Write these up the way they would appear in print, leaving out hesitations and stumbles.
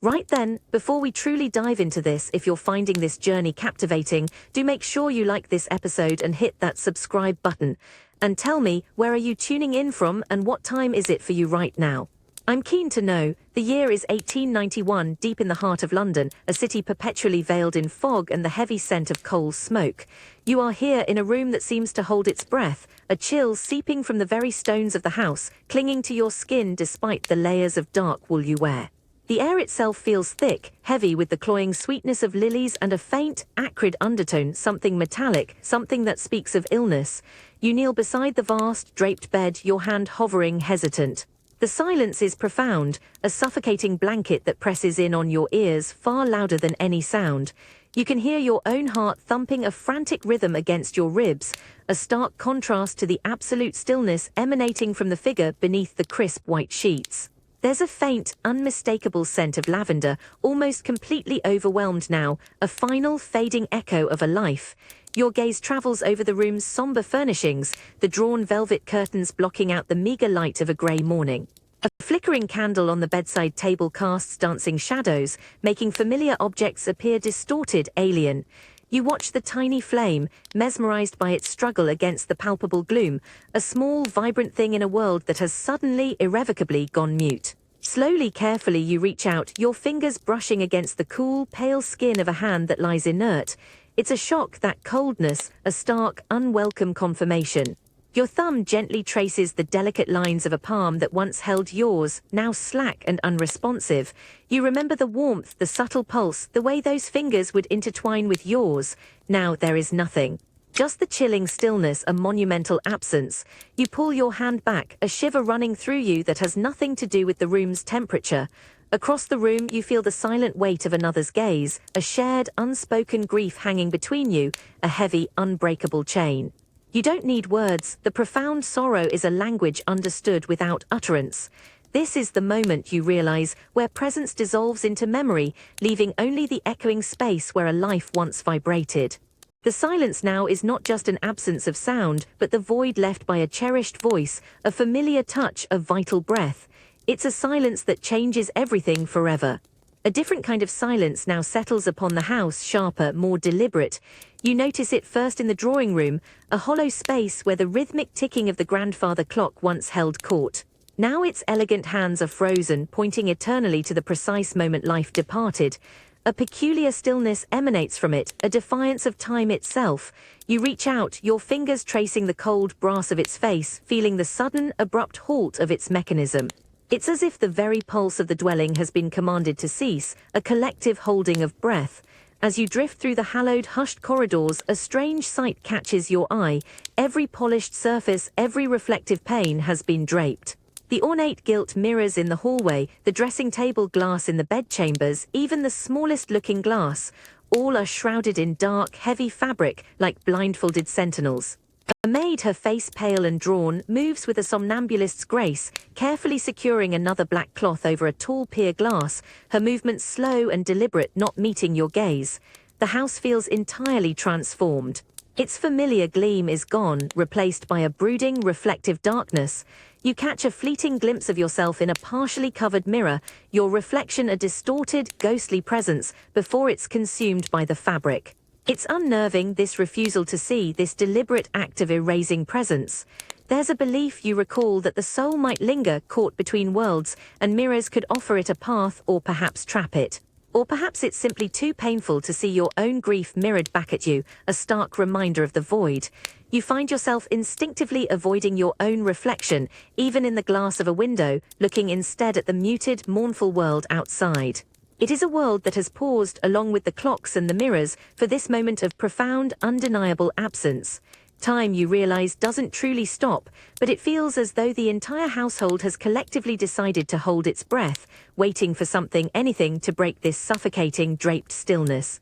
Right then, before we truly dive into this, if you're finding this journey captivating, do make sure you like this episode and hit that subscribe button. And tell me, where are you tuning in from and what time is it for you right now? I'm keen to know. The year is 1891, deep in the heart of London, a city perpetually veiled in fog and the heavy scent of coal smoke. You are here in a room that seems to hold its breath, a chill seeping from the very stones of the house, clinging to your skin despite the layers of dark wool you wear. The air itself feels thick, heavy with the cloying sweetness of lilies and a faint, acrid undertone, something metallic, something that speaks of illness. You kneel beside the vast, draped bed, your hand hovering, hesitant. The silence is profound, a suffocating blanket that presses in on your ears far louder than any sound. You can hear your own heart thumping a frantic rhythm against your ribs, a stark contrast to the absolute stillness emanating from the figure beneath the crisp white sheets. There's a faint, unmistakable scent of lavender, almost completely overwhelmed now, a final fading echo of a life. Your gaze travels over the room's somber furnishings, the drawn velvet curtains blocking out the meager light of a grey morning. A flickering candle on the bedside table casts dancing shadows, making familiar objects appear distorted, alien. You watch the tiny flame, mesmerized by its struggle against the palpable gloom, a small, vibrant thing in a world that has suddenly, irrevocably gone mute. Slowly, carefully, you reach out, your fingers brushing against the cool, pale skin of a hand that lies inert. It's a shock, that coldness, a stark, unwelcome confirmation. Your thumb gently traces the delicate lines of a palm that once held yours, now slack and unresponsive. You remember the warmth, the subtle pulse, the way those fingers would intertwine with yours. Now there is nothing. Just the chilling stillness, a monumental absence. You pull your hand back, a shiver running through you that has nothing to do with the room's temperature. Across the room, you feel the silent weight of another's gaze, a shared, unspoken grief hanging between you, a heavy, unbreakable chain. You don't need words, the profound sorrow is a language understood without utterance. This is the moment, you realize, where presence dissolves into memory, leaving only the echoing space where a life once vibrated. The silence now is not just an absence of sound, but the void left by a cherished voice, a familiar touch, of vital breath. It's a silence that changes everything forever. A different kind of silence now settles upon the house, sharper, more deliberate. You notice it first in the drawing room, a hollow space where the rhythmic ticking of the grandfather clock once held court. Now its elegant hands are frozen, pointing eternally to the precise moment life departed. A peculiar stillness emanates from it, a defiance of time itself. You reach out, your fingers tracing the cold brass of its face, feeling the sudden, abrupt halt of its mechanism. It's as if the very pulse of the dwelling has been commanded to cease, a collective holding of breath. As you drift through the hallowed, hushed corridors, a strange sight catches your eye. Every polished surface, every reflective pane has been draped. The ornate gilt mirrors in the hallway, the dressing table glass in the bedchambers, even the smallest looking glass, all are shrouded in dark, heavy fabric like blindfolded sentinels. A maid, her face pale and drawn, moves with a somnambulist's grace, carefully securing another black cloth over a tall pier glass, her movements slow and deliberate, not meeting your gaze. The house feels entirely transformed. Its familiar gleam is gone, replaced by a brooding, reflective darkness. You catch a fleeting glimpse of yourself in a partially covered mirror, your reflection a distorted, ghostly presence, before it's consumed by the fabric. It's unnerving, this refusal to see, this deliberate act of erasing presence. There's a belief, you recall, that the soul might linger, caught between worlds, and mirrors could offer it a path or perhaps trap it. Or perhaps it's simply too painful to see your own grief mirrored back at you, a stark reminder of the void. You find yourself instinctively avoiding your own reflection, even in the glass of a window, looking instead at the muted, mournful world outside. It is a world that has paused, along with the clocks and the mirrors, for this moment of profound, undeniable absence. Time, you realize, doesn't truly stop, but it feels as though the entire household has collectively decided to hold its breath, waiting for something, anything, to break this suffocating, draped stillness.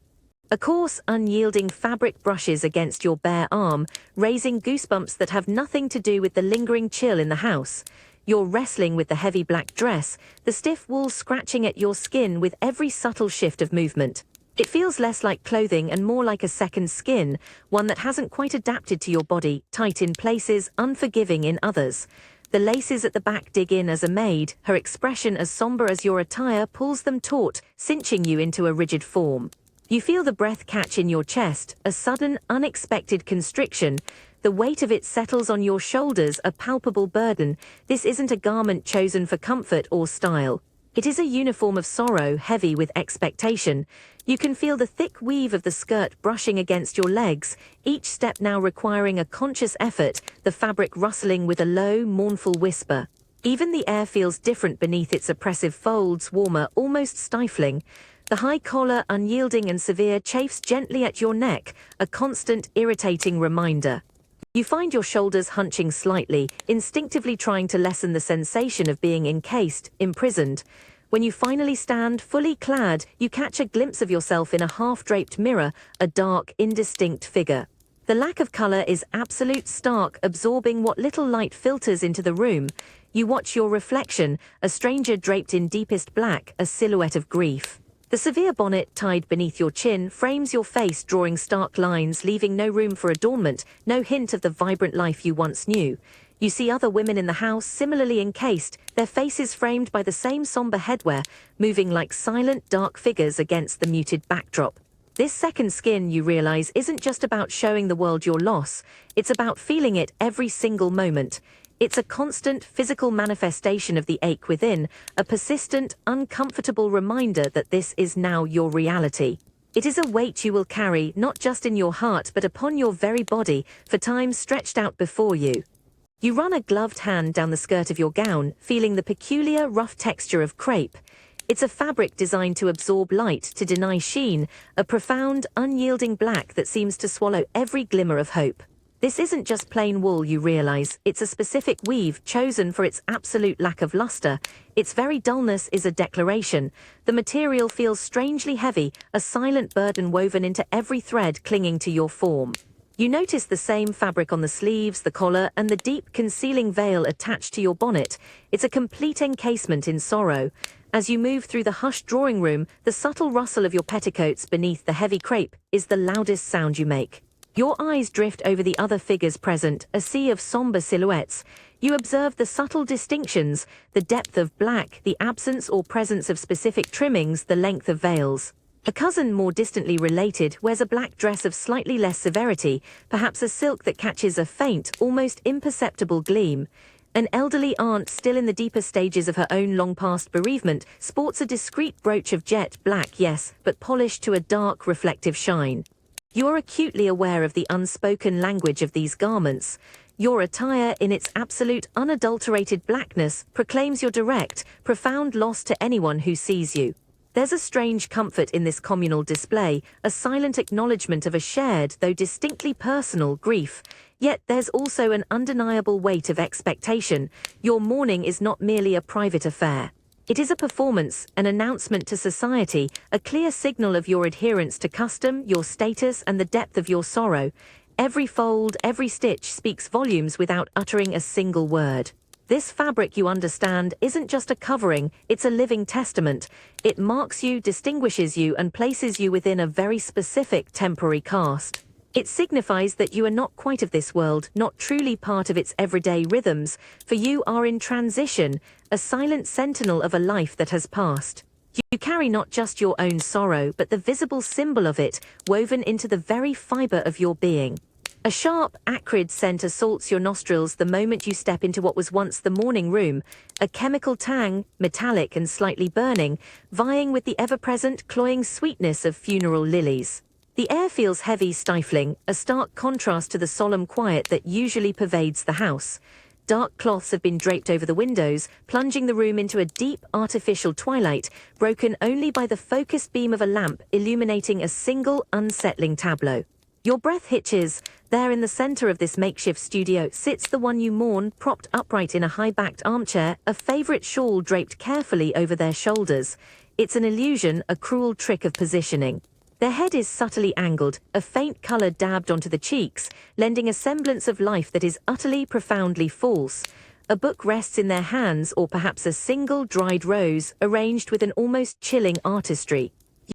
A coarse, unyielding fabric brushes against your bare arm, raising goosebumps that have nothing to do with the lingering chill in the house. You're wrestling with the heavy black dress, the stiff wool scratching at your skin with every subtle shift of movement. It feels less like clothing and more like a second skin, one that hasn't quite adapted to your body, tight in places, unforgiving in others. The laces at the back dig in as a maid, her expression as somber as your attire pulls them taut, cinching you into a rigid form. You feel the breath catch in your chest, a sudden, unexpected constriction. The weight of it settles on your shoulders, a palpable burden. This isn't a garment chosen for comfort or style. It is a uniform of sorrow, heavy with expectation. You can feel the thick weave of the skirt brushing against your legs, each step now requiring a conscious effort, the fabric rustling with a low, mournful whisper. Even the air feels different beneath its oppressive folds, warmer, almost stifling. The high collar, unyielding and severe, chafes gently at your neck, a constant, irritating reminder. You find your shoulders hunching slightly, instinctively trying to lessen the sensation of being encased, imprisoned. When you finally stand, fully clad, you catch a glimpse of yourself in a half-draped mirror, a dark, indistinct figure. The lack of color is absolute, stark, absorbing what little light filters into the room. You watch your reflection, a stranger draped in deepest black, a silhouette of grief. The severe bonnet tied beneath your chin frames your face, drawing stark lines, leaving no room for adornment, no hint of the vibrant life you once knew. You see other women in the house, similarly encased, their faces framed by the same somber headwear, moving like silent, dark figures against the muted backdrop. This second skin, you realize, isn't just about showing the world your loss, it's about feeling it every single moment. It's a constant physical manifestation of the ache within, a persistent, uncomfortable reminder that this is now your reality. It is a weight you will carry, not just in your heart but upon your very body, for time stretched out before you. You run a gloved hand down the skirt of your gown, feeling the peculiar, rough texture of crepe. It's a fabric designed to absorb light, to deny sheen, a profound, unyielding black that seems to swallow every glimmer of hope. This isn't just plain wool, you realize, it's a specific weave chosen for its absolute lack of luster. Its very dullness is a declaration. The material feels strangely heavy, a silent burden woven into every thread clinging to your form. You notice the same fabric on the sleeves, the collar, and the deep concealing veil attached to your bonnet. It's a complete encasement in sorrow. As you move through the hushed drawing room, the subtle rustle of your petticoats beneath the heavy crepe is the loudest sound you make. Your eyes drift over the other figures present, a sea of somber silhouettes. You observe the subtle distinctions, the depth of black, the absence or presence of specific trimmings, the length of veils. A cousin more distantly related wears a black dress of slightly less severity, perhaps a silk that catches a faint, almost imperceptible gleam. An elderly aunt, still in the deeper stages of her own long-past bereavement, sports a discreet brooch of jet black, yes, but polished to a dark, reflective shine. You are acutely aware of the unspoken language of these garments. Your attire, in its absolute, unadulterated blackness, proclaims your direct, profound loss to anyone who sees you. There's a strange comfort in this communal display, a silent acknowledgement of a shared, though distinctly personal, grief. Yet there's also an undeniable weight of expectation. Your mourning is not merely a private affair. It is a performance, an announcement to society, a clear signal of your adherence to custom, your status, and the depth of your sorrow. Every fold, every stitch speaks volumes without uttering a single word. This fabric, you understand, isn't just a covering, it's a living testament. It marks you, distinguishes you, and places you within a very specific temporary caste. It signifies that you are not quite of this world, not truly part of its everyday rhythms, for you are in transition, a silent sentinel of a life that has passed. You carry not just your own sorrow, but the visible symbol of it, woven into the very fiber of your being. A sharp, acrid scent assaults your nostrils the moment you step into what was once the morning room, a chemical tang, metallic and slightly burning, vying with the ever-present, cloying sweetness of funeral lilies. The air feels heavy, stifling, a stark contrast to the solemn quiet that usually pervades the house. Dark cloths have been draped over the windows, plunging the room into a deep, artificial twilight, broken only by the focused beam of a lamp illuminating a single, unsettling tableau. Your breath hitches. There in the center of this makeshift studio sits the one you mourn, propped upright in a high-backed armchair, a favorite shawl draped carefully over their shoulders. It's an illusion, a cruel trick of positioning. Their head is subtly angled, a faint color dabbed onto the cheeks, lending a semblance of life that is utterly, profoundly false. A book rests in their hands, or perhaps a single dried rose, arranged with an almost chilling artistry.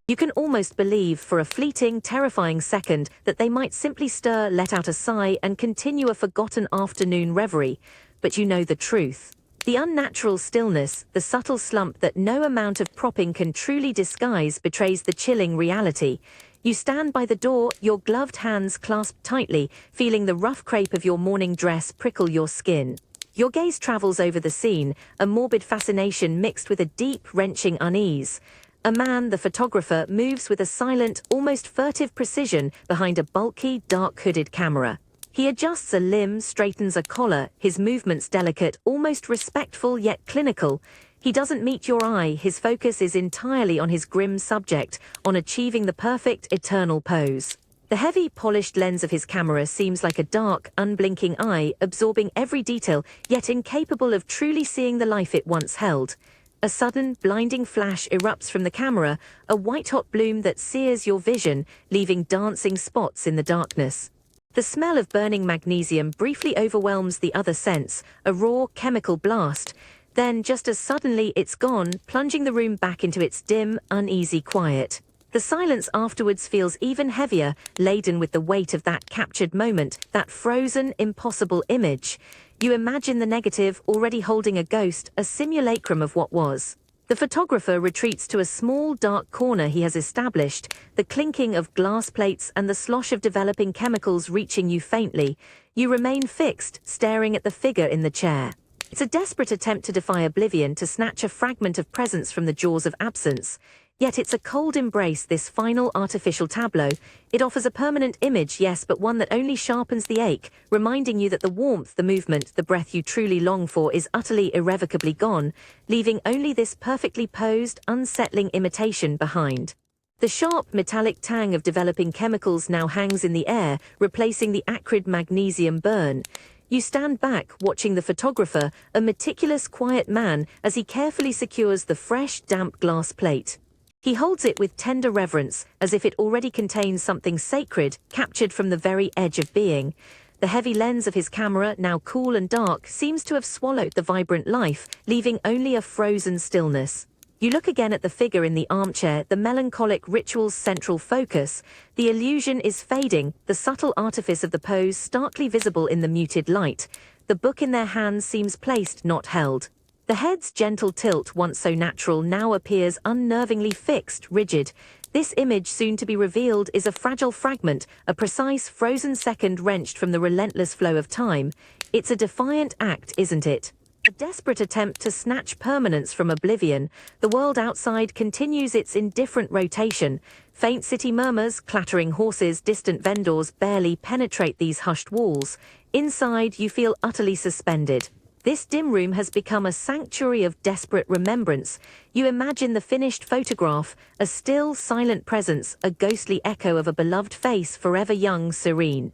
You can almost believe, for a fleeting, terrifying second, that they might simply stir, let out a sigh, and continue a forgotten afternoon reverie. but you know the truth. The unnatural stillness, the subtle slump that no amount of propping can truly disguise, betrays the chilling reality. You stand by the door, your gloved hands clasped tightly, feeling the rough crepe of your morning dress prickle your skin. Your gaze travels over the scene, a morbid fascination mixed with a deep, wrenching unease. A man, the photographer, moves with a silent, almost furtive precision behind a bulky, dark-hooded camera. He adjusts a limb, straightens a collar, his movements delicate, almost respectful yet clinical. He doesn't meet your eye, his focus is entirely on his grim subject, on achieving the perfect, eternal pose. The heavy, polished lens of his camera seems like a dark, unblinking eye, absorbing every detail, yet incapable of truly seeing the life it once held. A sudden, blinding flash erupts from the camera, a white-hot bloom that sears your vision, leaving dancing spots in the darkness. The smell of burning magnesium briefly overwhelms the other sense, a raw, chemical blast. Then, just as suddenly, it's gone, plunging the room back into its dim, uneasy quiet. The silence afterwards feels even heavier, laden with the weight of that captured moment, that frozen, impossible image. You imagine the negative already holding a ghost, a simulacrum of what was. The photographer retreats to a small, dark corner he has established, the clinking of glass plates and the slosh of developing chemicals reaching you faintly. You remain fixed, staring at the figure in the chair. It's a desperate attempt to defy oblivion, to snatch a fragment of presence from the jaws of absence. Yet it's a cold embrace, this final artificial tableau. It offers a permanent image, yes, but one that only sharpens the ache, reminding you that the warmth, the movement, the breath you truly long for is utterly, irrevocably gone, leaving only this perfectly posed, unsettling imitation behind. The sharp, metallic tang of developing chemicals now hangs in the air, replacing the acrid magnesium burn. You stand back, watching the photographer, a meticulous, quiet man, as he carefully secures the fresh, damp glass plate. He holds it with tender reverence, as if it already contains something sacred, captured from the very edge of being. The heavy lens of his camera, now cool and dark, seems to have swallowed the vibrant life, leaving only a frozen stillness. You look again at the figure in the armchair, the melancholic ritual's central focus. The illusion is fading, the subtle artifice of the pose starkly visible in the muted light. The book in their hands seems placed, not held. The head's gentle tilt, once so natural, now appears unnervingly fixed, rigid. This image, soon to be revealed, is a fragile fragment, a precise, frozen second wrenched from the relentless flow of time. It's a defiant act, isn't it? A desperate attempt to snatch permanence from oblivion. The world outside continues its indifferent rotation. Faint city murmurs, clattering horses, distant vendors barely penetrate these hushed walls. Inside, you feel utterly suspended. This dim room has become a sanctuary of desperate remembrance. You imagine the finished photograph, a still, silent presence, a ghostly echo of a beloved face, forever young, serene.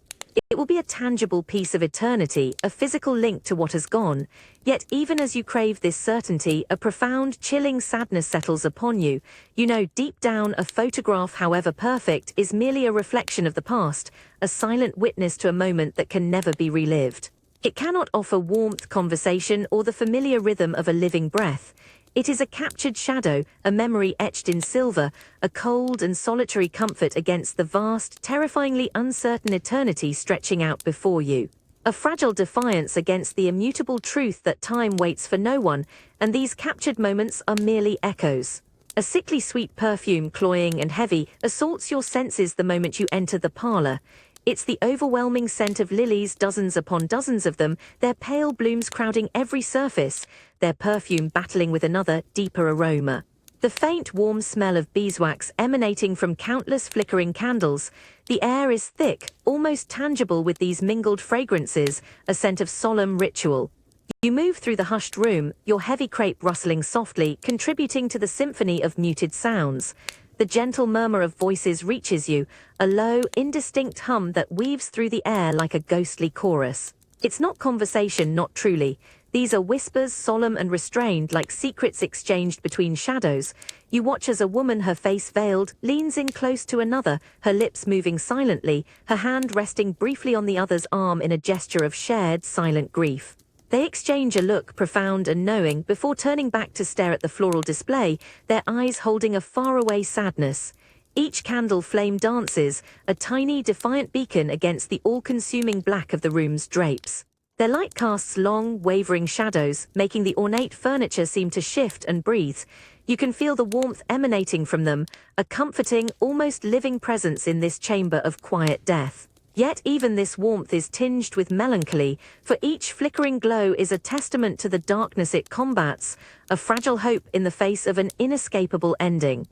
It will be a tangible piece of eternity, a physical link to what has gone. Yet even as you crave this certainty, a profound, chilling sadness settles upon you. You know deep down a photograph, however perfect, is merely a reflection of the past, a silent witness to a moment that can never be relived. It cannot offer warmth, conversation, or the familiar rhythm of a living breath. It is a captured shadow, a memory etched in silver, a cold and solitary comfort against the vast, terrifyingly uncertain eternity stretching out before you. A fragile defiance against the immutable truth that time waits for no one, and these captured moments are merely echoes. A sickly sweet perfume, cloying and heavy, assaults your senses the moment you enter the parlor. It's the overwhelming scent of lilies, dozens upon dozens of them, their pale blooms crowding every surface, their perfume battling with another, deeper aroma. The faint, warm smell of beeswax emanating from countless flickering candles. The air is thick, almost tangible with these mingled fragrances, a scent of solemn ritual. You move through the hushed room, your heavy crepe rustling softly, contributing to the symphony of muted sounds. The gentle murmur of voices reaches you, a low, indistinct hum that weaves through the air like a ghostly chorus. It's not conversation, not truly. These are whispers, solemn and restrained, like secrets exchanged between shadows. You watch as a woman, her face veiled, leans in close to another, her lips moving silently, her hand resting briefly on the other's arm in a gesture of shared, silent grief. They exchange a look, profound and knowing, before turning back to stare at the floral display, their eyes holding a faraway sadness. Each candle flame dances, a tiny, defiant beacon against the all-consuming black of the room's drapes. Their light casts long, wavering shadows, making the ornate furniture seem to shift and breathe. You can feel the warmth emanating from them, a comforting, almost living presence in this chamber of quiet death. Yet even this warmth is tinged with melancholy, for each flickering glow is a testament to the darkness it combats, a fragile hope in the face of an inescapable ending.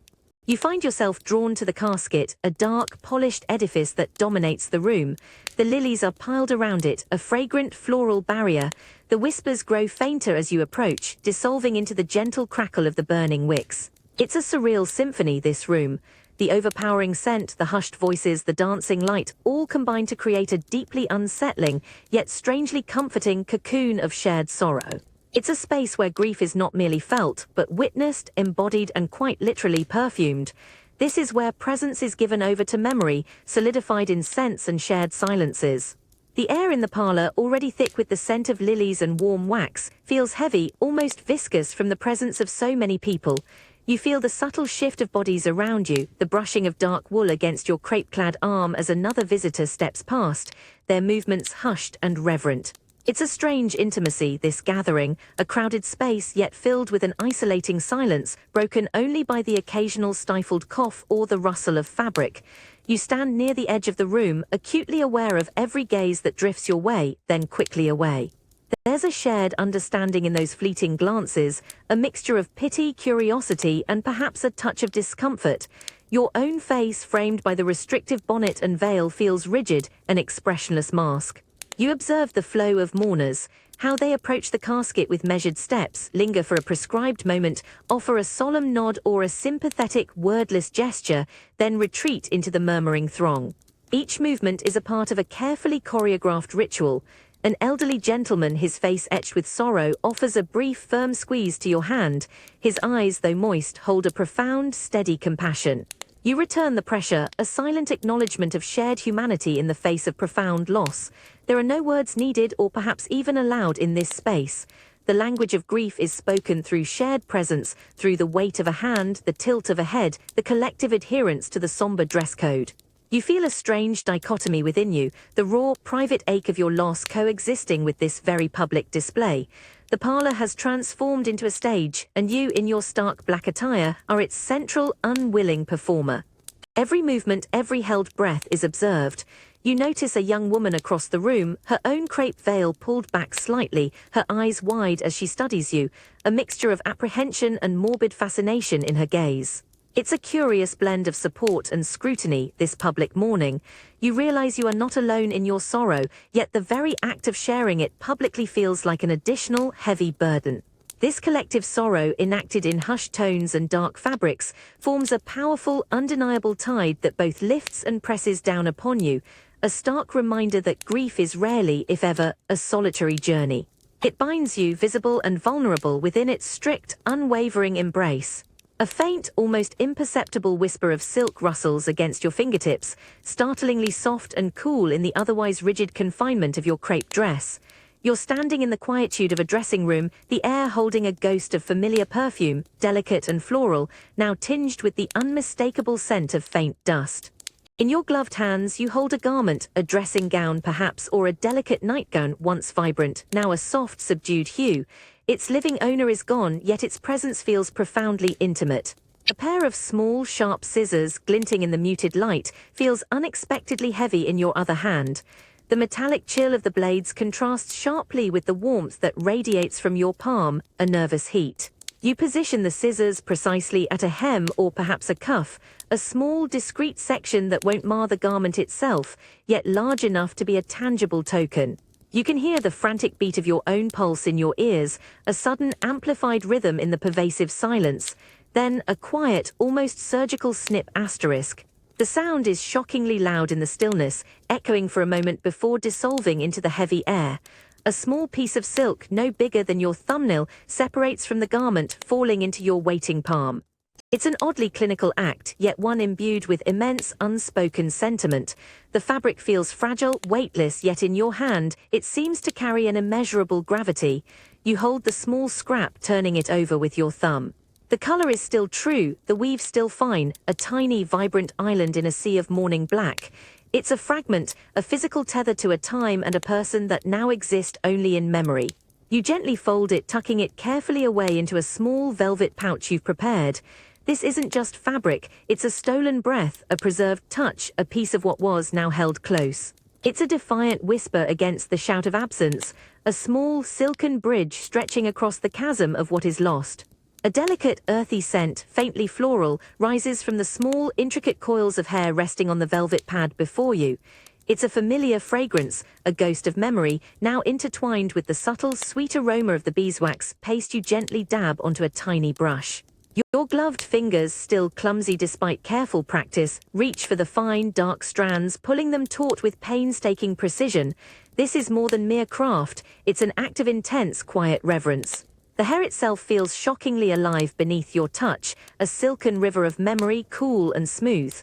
You find yourself drawn to the casket, a dark, polished edifice that dominates the room. The lilies are piled around it, a fragrant floral barrier. The whispers grow fainter as you approach, dissolving into the gentle crackle of the burning wicks. It's a surreal symphony, this room. The overpowering scent, the hushed voices, the dancing light, all combine to create a deeply unsettling, yet strangely comforting cocoon of shared sorrow. It's a space where grief is not merely felt, but witnessed, embodied, and quite literally perfumed. This is where presence is given over to memory, solidified in scents and shared silences. The air in the parlor, already thick with the scent of lilies and warm wax, feels heavy, almost viscous from the presence of so many people. You feel the subtle shift of bodies around you, the brushing of dark wool against your crepe-clad arm as another visitor steps past, their movements hushed and reverent. It's a strange intimacy, this gathering, a crowded space yet filled with an isolating silence, broken only by the occasional stifled cough or the rustle of fabric. You stand near the edge of the room, acutely aware of every gaze that drifts your way, then quickly away. There's a shared understanding in those fleeting glances, a mixture of pity, curiosity, and perhaps a touch of discomfort. Your own face, framed by the restrictive bonnet and veil, feels rigid, an expressionless mask. You observe the flow of mourners, how they approach the casket with measured steps, linger for a prescribed moment, offer a solemn nod or a sympathetic, wordless gesture, then retreat into the murmuring throng. Each movement is a part of a carefully choreographed ritual. An elderly gentleman, his face etched with sorrow, offers a brief, firm squeeze to your hand. His eyes, though moist, hold a profound, steady compassion. You return the pressure, a silent acknowledgement of shared humanity in the face of profound loss. There are no words needed or perhaps even allowed in this space. The language of grief is spoken through shared presence, through the weight of a hand, the tilt of a head, the collective adherence to the somber dress code. You feel a strange dichotomy within you, the raw, private ache of your loss coexisting with this very public display. The parlor has transformed into a stage, and you, in your stark black attire, are its central, unwilling performer. Every movement, every held breath is observed. You notice a young woman across the room, her own crepe veil pulled back slightly, her eyes wide as she studies you, a mixture of apprehension and morbid fascination in her gaze. It's a curious blend of support and scrutiny, this public mourning. You realize you are not alone in your sorrow, yet the very act of sharing it publicly feels like an additional, heavy burden. This collective sorrow, enacted in hushed tones and dark fabrics, forms a powerful, undeniable tide that both lifts and presses down upon you, a stark reminder that grief is rarely, if ever, a solitary journey. It binds you, visible and vulnerable, within its strict, unwavering embrace. A faint, almost imperceptible whisper of silk rustles against your fingertips, startlingly soft and cool in the otherwise rigid confinement of your crepe dress. You're standing in the quietude of a dressing room, the air holding a ghost of familiar perfume, delicate and floral, now tinged with the unmistakable scent of faint dust. In your gloved hands, you hold a garment, a dressing gown perhaps, or a delicate nightgown, once vibrant, now a soft, subdued hue. Its living owner is gone, yet its presence feels profoundly intimate. A pair of small, sharp scissors, glinting in the muted light, feels unexpectedly heavy in your other hand. The metallic chill of the blades contrasts sharply with the warmth that radiates from your palm, a nervous heat. You position the scissors precisely at a hem or perhaps a cuff, a small, discreet section that won't mar the garment itself, yet large enough to be a tangible token. You can hear the frantic beat of your own pulse in your ears, a sudden amplified rhythm in the pervasive silence, then a quiet, almost surgical snip asterisk. The sound is shockingly loud in the stillness, echoing for a moment before dissolving into the heavy air. A small piece of silk, no bigger than your thumbnail, separates from the garment, falling into your waiting palm. It's an oddly clinical act, yet one imbued with immense unspoken sentiment. The fabric feels fragile, weightless, yet in your hand, it seems to carry an immeasurable gravity. You hold the small scrap, turning it over with your thumb. The color is still true, the weave still fine, a tiny, vibrant island in a sea of morning black. It's a fragment, a physical tether to a time and a person that now exist only in memory. You gently fold it, tucking it carefully away into a small velvet pouch you've prepared. This isn't just fabric, it's a stolen breath, a preserved touch, a piece of what was now held close. It's a defiant whisper against the shout of absence, a small, silken bridge stretching across the chasm of what is lost. A delicate, earthy scent, faintly floral, rises from the small, intricate coils of hair resting on the velvet pad before you. It's a familiar fragrance, a ghost of memory, now intertwined with the subtle, sweet aroma of the beeswax paste you gently dab onto a tiny brush. Your gloved fingers, still clumsy despite careful practice, reach for the fine, dark strands, pulling them taut with painstaking precision. This is more than mere craft, it's an act of intense, quiet reverence. The hair itself feels shockingly alive beneath your touch, a silken river of memory, cool and smooth.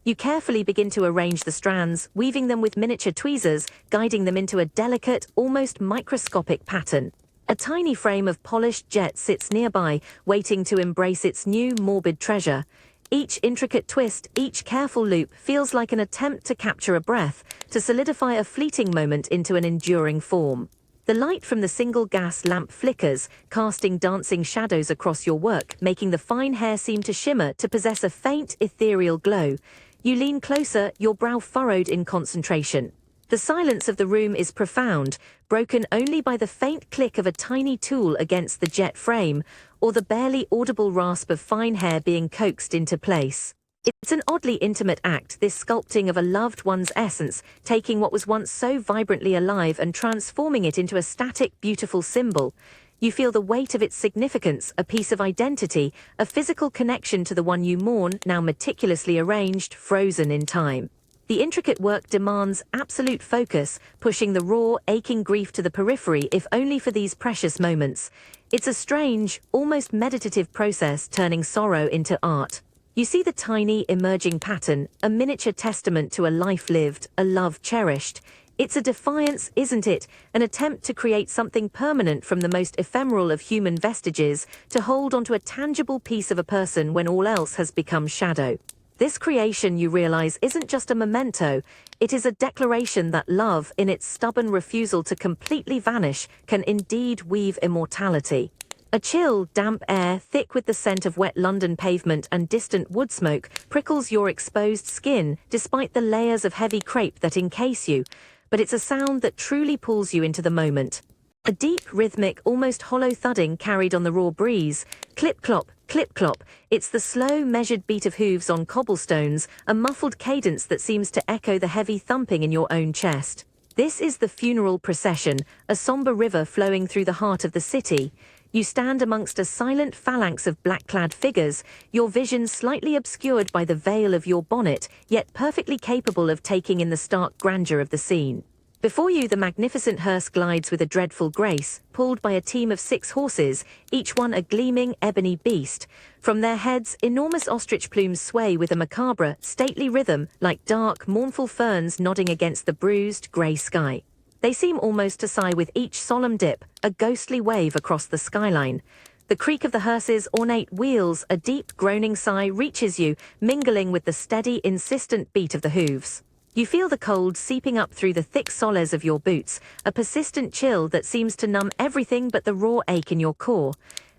You carefully begin to arrange the strands, weaving them with miniature tweezers, guiding them into a delicate, almost microscopic pattern. A tiny frame of polished jet sits nearby, waiting to embrace its new, morbid treasure. Each intricate twist, each careful loop feels like an attempt to capture a breath, to solidify a fleeting moment into an enduring form. The light from the single gas lamp flickers, casting dancing shadows across your work, making the fine hair seem to shimmer, to possess a faint, ethereal glow. You lean closer, your brow furrowed in concentration. The silence of the room is profound, broken only by the faint click of a tiny tool against the jet frame, or the barely audible rasp of fine hair being coaxed into place. It's an oddly intimate act, this sculpting of a loved one's essence, taking what was once so vibrantly alive and transforming it into a static, beautiful symbol. You feel the weight of its significance, a piece of identity, a physical connection to the one you mourn, now meticulously arranged, frozen in time. The intricate work demands absolute focus, pushing the raw, aching grief to the periphery, if only for these precious moments. It's a strange, almost meditative process, turning sorrow into art. You see the tiny, emerging pattern, a miniature testament to a life lived, a love cherished. It's a defiance, isn't it? An attempt to create something permanent from the most ephemeral of human vestiges, to hold onto a tangible piece of a person when all else has become shadow. This creation, you realize, isn't just a memento. It is a declaration that love, in its stubborn refusal to completely vanish, can indeed weave immortality. A chill, damp air, thick with the scent of wet London pavement and distant wood smoke, prickles your exposed skin, despite the layers of heavy crepe that encase you. But it's a sound that truly pulls you into the moment. A deep, rhythmic, almost hollow thudding carried on the raw breeze. Clip-clop, clip-clop. It's the slow, measured beat of hooves on cobblestones, a muffled cadence that seems to echo the heavy thumping in your own chest. This is the funeral procession, a somber river flowing through the heart of the city. You stand amongst a silent phalanx of black-clad figures, your vision slightly obscured by the veil of your bonnet, yet perfectly capable of taking in the stark grandeur of the scene. Before you, the magnificent hearse glides with a dreadful grace, pulled by a team of 6 horses, each one a gleaming, ebony beast. From their heads, enormous ostrich plumes sway with a macabre, stately rhythm, like dark, mournful ferns nodding against the bruised, grey sky. They seem almost to sigh with each solemn dip, a ghostly wave across the skyline. The creak of the hearse's ornate wheels, a deep, groaning sigh, reaches you, mingling with the steady, insistent beat of the hooves. You feel the cold seeping up through the thick soles of your boots, a persistent chill that seems to numb everything but the raw ache in your core.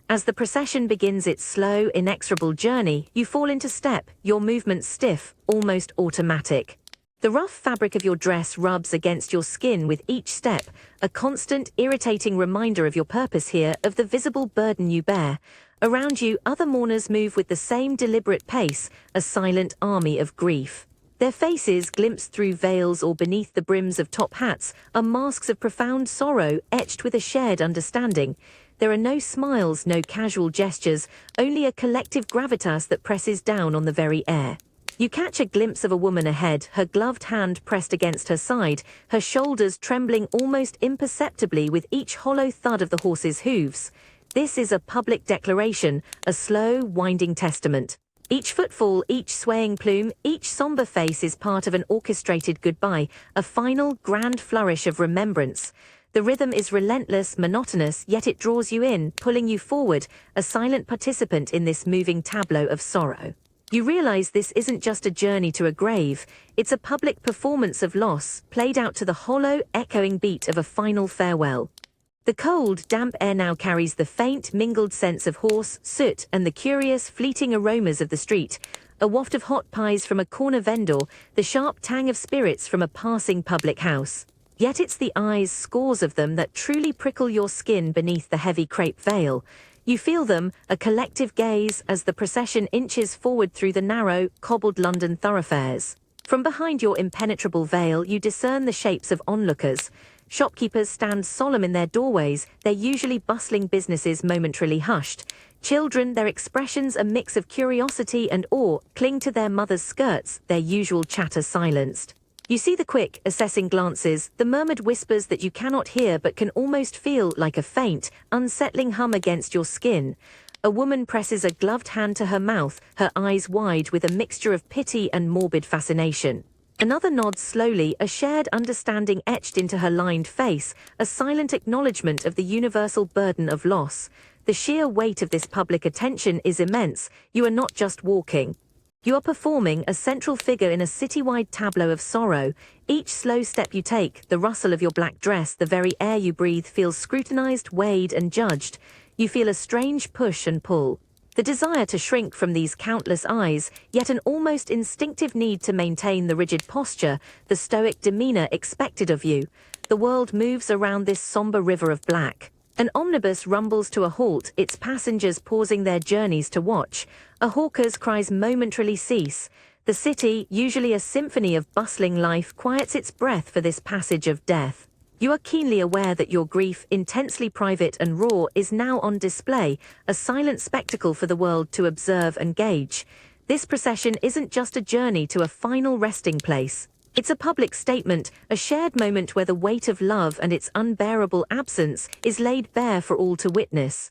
As the procession begins its slow, inexorable journey, you fall into step, your movements stiff, almost automatic. The rough fabric of your dress rubs against your skin with each step, a constant, irritating reminder of your purpose here, of the visible burden you bear. Around you, other mourners move with the same deliberate pace, a silent army of grief. Their faces, glimpsed through veils or beneath the brims of top hats, are masks of profound sorrow etched with a shared understanding. There are no smiles, no casual gestures, only a collective gravitas that presses down on the very air. You catch a glimpse of a woman ahead, her gloved hand pressed against her side, her shoulders trembling almost imperceptibly with each hollow thud of the horse's hooves. This is a public declaration, a slow, winding testament. Each footfall, each swaying plume, each somber face is part of an orchestrated goodbye, a final, grand flourish of remembrance. The rhythm is relentless, monotonous, yet it draws you in, pulling you forward, a silent participant in this moving tableau of sorrow. You realize this isn't just a journey to a grave, it's a public performance of loss, played out to the hollow, echoing beat of a final farewell. The cold, damp air now carries the faint, mingled scents of horse, soot, and the curious, fleeting aromas of the street. A waft of hot pies from a corner vendor, the sharp tang of spirits from a passing public house. Yet it's the eyes, scores of them, that truly prickle your skin beneath the heavy crepe veil. You feel them, a collective gaze, as the procession inches forward through the narrow, cobbled London thoroughfares. From behind your impenetrable veil you discern the shapes of onlookers. Shopkeepers stand solemn in their doorways, their usually bustling businesses momentarily hushed. Children, their expressions a mix of curiosity and awe, cling to their mothers' skirts, their usual chatter silenced. You see the quick, assessing glances, the murmured whispers that you cannot hear but can almost feel like a faint, unsettling hum against your skin. A woman presses a gloved hand to her mouth, her eyes wide with a mixture of pity and morbid fascination. Another nods slowly, a shared understanding etched into her lined face, a silent acknowledgement of the universal burden of loss. The sheer weight of this public attention is immense. You are not just walking. You are performing, a central figure in a citywide tableau of sorrow. Each slow step you take, the rustle of your black dress, the very air you breathe feels scrutinized, weighed, and judged. You feel a strange push and pull. The desire to shrink from these countless eyes, yet an almost instinctive need to maintain the rigid posture, the stoic demeanor expected of you. The world moves around this somber river of black. An omnibus rumbles to a halt, its passengers pausing their journeys to watch. A hawker's cries momentarily cease. The city, usually a symphony of bustling life, quiets its breath for this passage of death. You are keenly aware that your grief, intensely private and raw, is now on display, a silent spectacle for the world to observe and gauge. This procession isn't just a journey to a final resting place. It's a public statement, a shared moment where the weight of love and its unbearable absence is laid bare for all to witness.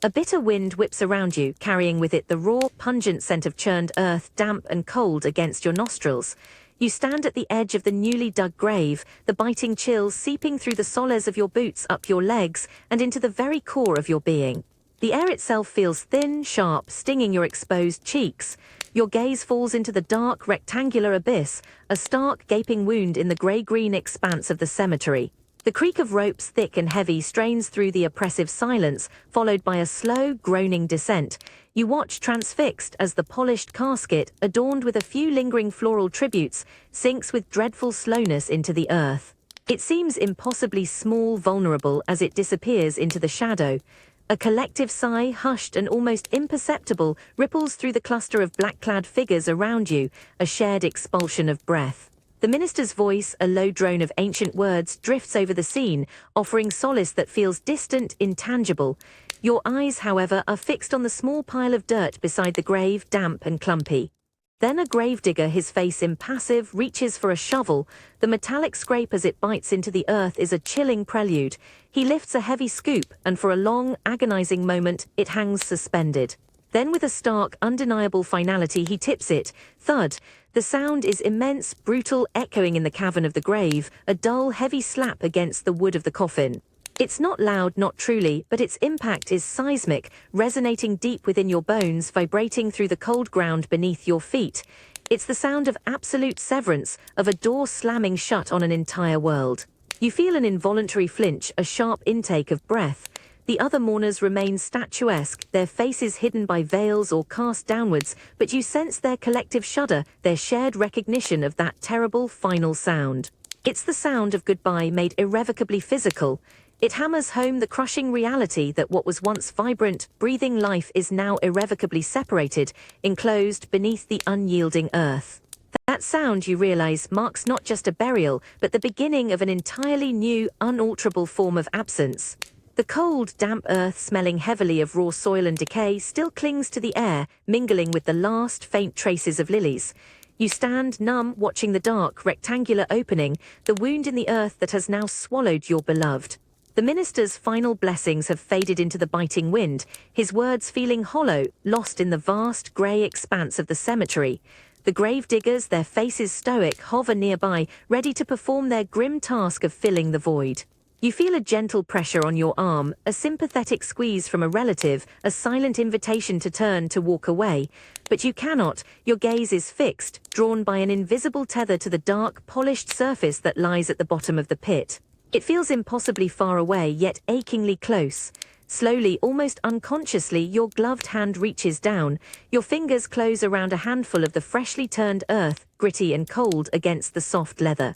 A bitter wind whips around you, carrying with it the raw, pungent scent of churned earth, damp and cold against your nostrils. You stand at the edge of the newly dug grave, the biting chills seeping through the soles of your boots up your legs and into the very core of your being. The air itself feels thin, sharp, stinging your exposed cheeks. Your gaze falls into the dark, rectangular abyss, a stark, gaping wound in the grey-green expanse of the cemetery. The creak of ropes, thick and heavy, strains through the oppressive silence, followed by a slow, groaning descent. You watch transfixed as the polished casket, adorned with a few lingering floral tributes, sinks with dreadful slowness into the earth. It seems impossibly small, vulnerable as it disappears into the shadow. A collective sigh, hushed and almost imperceptible, ripples through the cluster of black-clad figures around you, a shared expulsion of breath. The minister's voice, a low drone of ancient words, drifts over the scene, offering solace that feels distant, intangible. Your eyes, however, are fixed on the small pile of dirt beside the grave, damp and clumpy. Then a gravedigger, his face impassive, reaches for a shovel. The metallic scrape as it bites into the earth is a chilling prelude. He lifts a heavy scoop, and for a long, agonizing moment, it hangs suspended. Then with a stark, undeniable finality he tips it. Thud. The sound is immense, brutal, echoing in the cavern of the grave, a dull, heavy slap against the wood of the coffin. It's not loud, not truly, but its impact is seismic, resonating deep within your bones, vibrating through the cold ground beneath your feet. It's the sound of absolute severance, of a door slamming shut on an entire world. You feel an involuntary flinch, a sharp intake of breath. The other mourners remain statuesque, their faces hidden by veils or cast downwards, but you sense their collective shudder, their shared recognition of that terrible final sound. It's the sound of goodbye made irrevocably physical. It hammers home the crushing reality that what was once vibrant, breathing life is now irrevocably separated, enclosed beneath the unyielding earth. That sound, you realize, marks not just a burial, but the beginning of an entirely new, unalterable form of absence. The cold, damp earth, smelling heavily of raw soil and decay, still clings to the air, mingling with the last faint traces of lilies. You stand numb, watching the dark, rectangular opening, the wound in the earth that has now swallowed your beloved. The minister's final blessings have faded into the biting wind, his words feeling hollow, lost in the vast, grey expanse of the cemetery. The grave diggers, their faces stoic, hover nearby, ready to perform their grim task of filling the void. You feel a gentle pressure on your arm, a sympathetic squeeze from a relative, a silent invitation to turn to walk away. But you cannot, your gaze is fixed, drawn by an invisible tether to the dark, polished surface that lies at the bottom of the pit. It feels impossibly far away, yet achingly close. Slowly, almost unconsciously, your gloved hand reaches down. Your fingers close around a handful of the freshly turned earth, gritty and cold against the soft leather.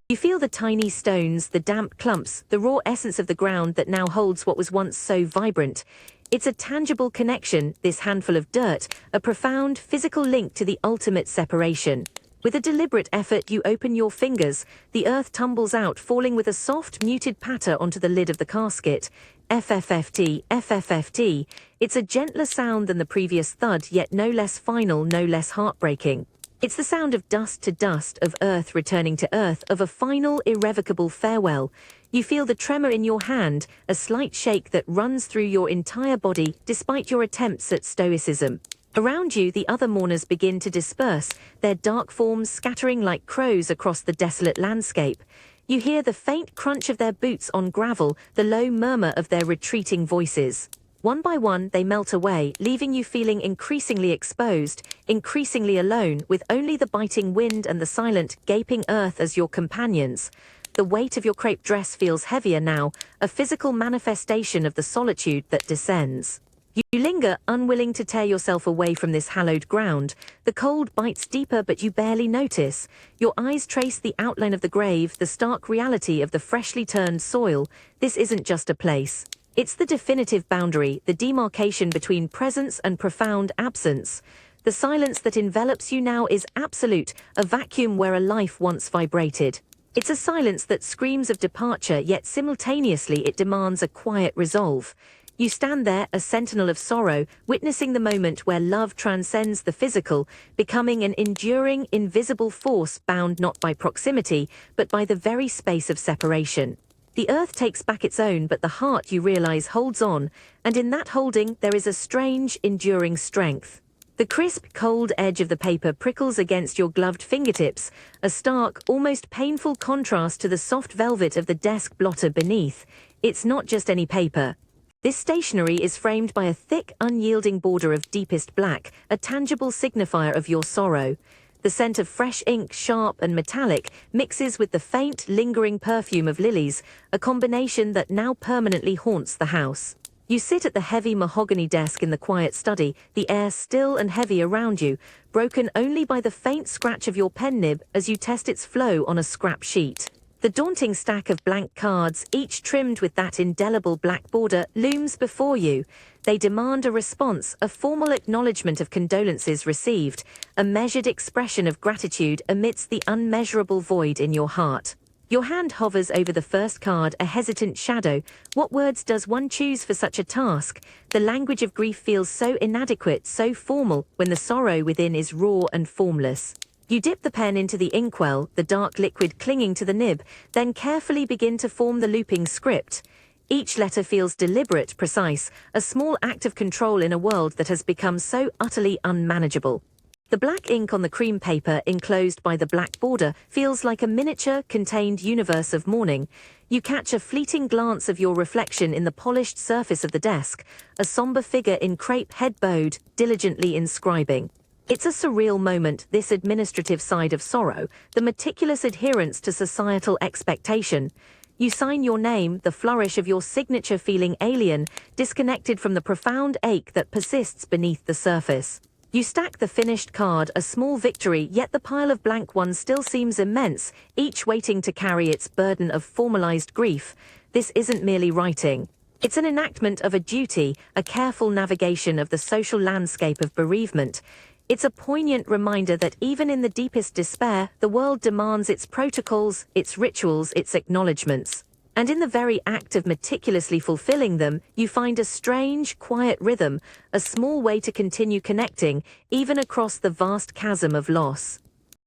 You feel the tiny stones, the damp clumps, the raw essence of the ground that now holds what was once so vibrant. It's a tangible connection, this handful of dirt, a profound physical link to the ultimate separation. With a deliberate effort, you open your fingers. The earth tumbles out, falling with a soft, muted patter onto the lid of the casket. FFFT, FFFT. It's a gentler sound than the previous thud, yet no less final, no less heartbreaking. It's the sound of dust to dust, of earth returning to earth, of a final, irrevocable farewell. You feel the tremor in your hand, a slight shake that runs through your entire body, despite your attempts at stoicism. Around you, the other mourners begin to disperse, their dark forms scattering like crows across the desolate landscape. You hear the faint crunch of their boots on gravel, the low murmur of their retreating voices. One by one, they melt away, leaving you feeling increasingly exposed, increasingly alone, with only the biting wind and the silent, gaping earth as your companions. The weight of your crepe dress feels heavier now, a physical manifestation of the solitude that descends. You linger, unwilling to tear yourself away from this hallowed ground. The cold bites deeper, but you barely notice. Your eyes trace the outline of the grave, the stark reality of the freshly turned soil. This isn't just a place. It's the definitive boundary, the demarcation between presence and profound absence. The silence that envelops you now is absolute, a vacuum where a life once vibrated. It's a silence that screams of departure, yet simultaneously it demands a quiet resolve. You stand there, a sentinel of sorrow, witnessing the moment where love transcends the physical, becoming an enduring, invisible force bound not by proximity, but by the very space of separation. The earth takes back its own, but the heart, you realize, holds on, and in that holding there is a strange, enduring strength. The crisp, cold edge of the paper prickles against your gloved fingertips, a stark, almost painful contrast to the soft velvet of the desk blotter beneath. It's not just any paper. This stationery is framed by a thick, unyielding border of deepest black, a tangible signifier of your sorrow. The scent of fresh ink, sharp and metallic, mixes with the faint, lingering perfume of lilies, a combination that now permanently haunts the house. You sit at the heavy mahogany desk in the quiet study, the air still and heavy around you, broken only by the faint scratch of your pen nib as you test its flow on a scrap sheet. The daunting stack of blank cards, each trimmed with that indelible black border, looms before you. They demand a response, a formal acknowledgement of condolences received, a measured expression of gratitude amidst the unmeasurable void in your heart. Your hand hovers over the first card, a hesitant shadow. What words does one choose for such a task? The language of grief feels so inadequate, so formal, when the sorrow within is raw and formless. You dip the pen into the inkwell, the dark liquid clinging to the nib, then carefully begin to form the looping script. Each letter feels deliberate, precise, a small act of control in a world that has become so utterly unmanageable. The black ink on the cream paper, enclosed by the black border, feels like a miniature, contained universe of mourning. You catch a fleeting glance of your reflection in the polished surface of the desk, a somber figure in crepe head bowed, diligently inscribing. It's a surreal moment, this administrative side of sorrow, the meticulous adherence to societal expectation. You sign your name, the flourish of your signature feeling alien, disconnected from the profound ache that persists beneath the surface. You stack the finished card, a small victory, yet the pile of blank ones still seems immense, each waiting to carry its burden of formalized grief. This isn't merely writing. It's an enactment of a duty, a careful navigation of the social landscape of bereavement. It's a poignant reminder that even in the deepest despair, the world demands its protocols, its rituals, its acknowledgements. And in the very act of meticulously fulfilling them, you find a strange, quiet rhythm, a small way to continue connecting, even across the vast chasm of loss.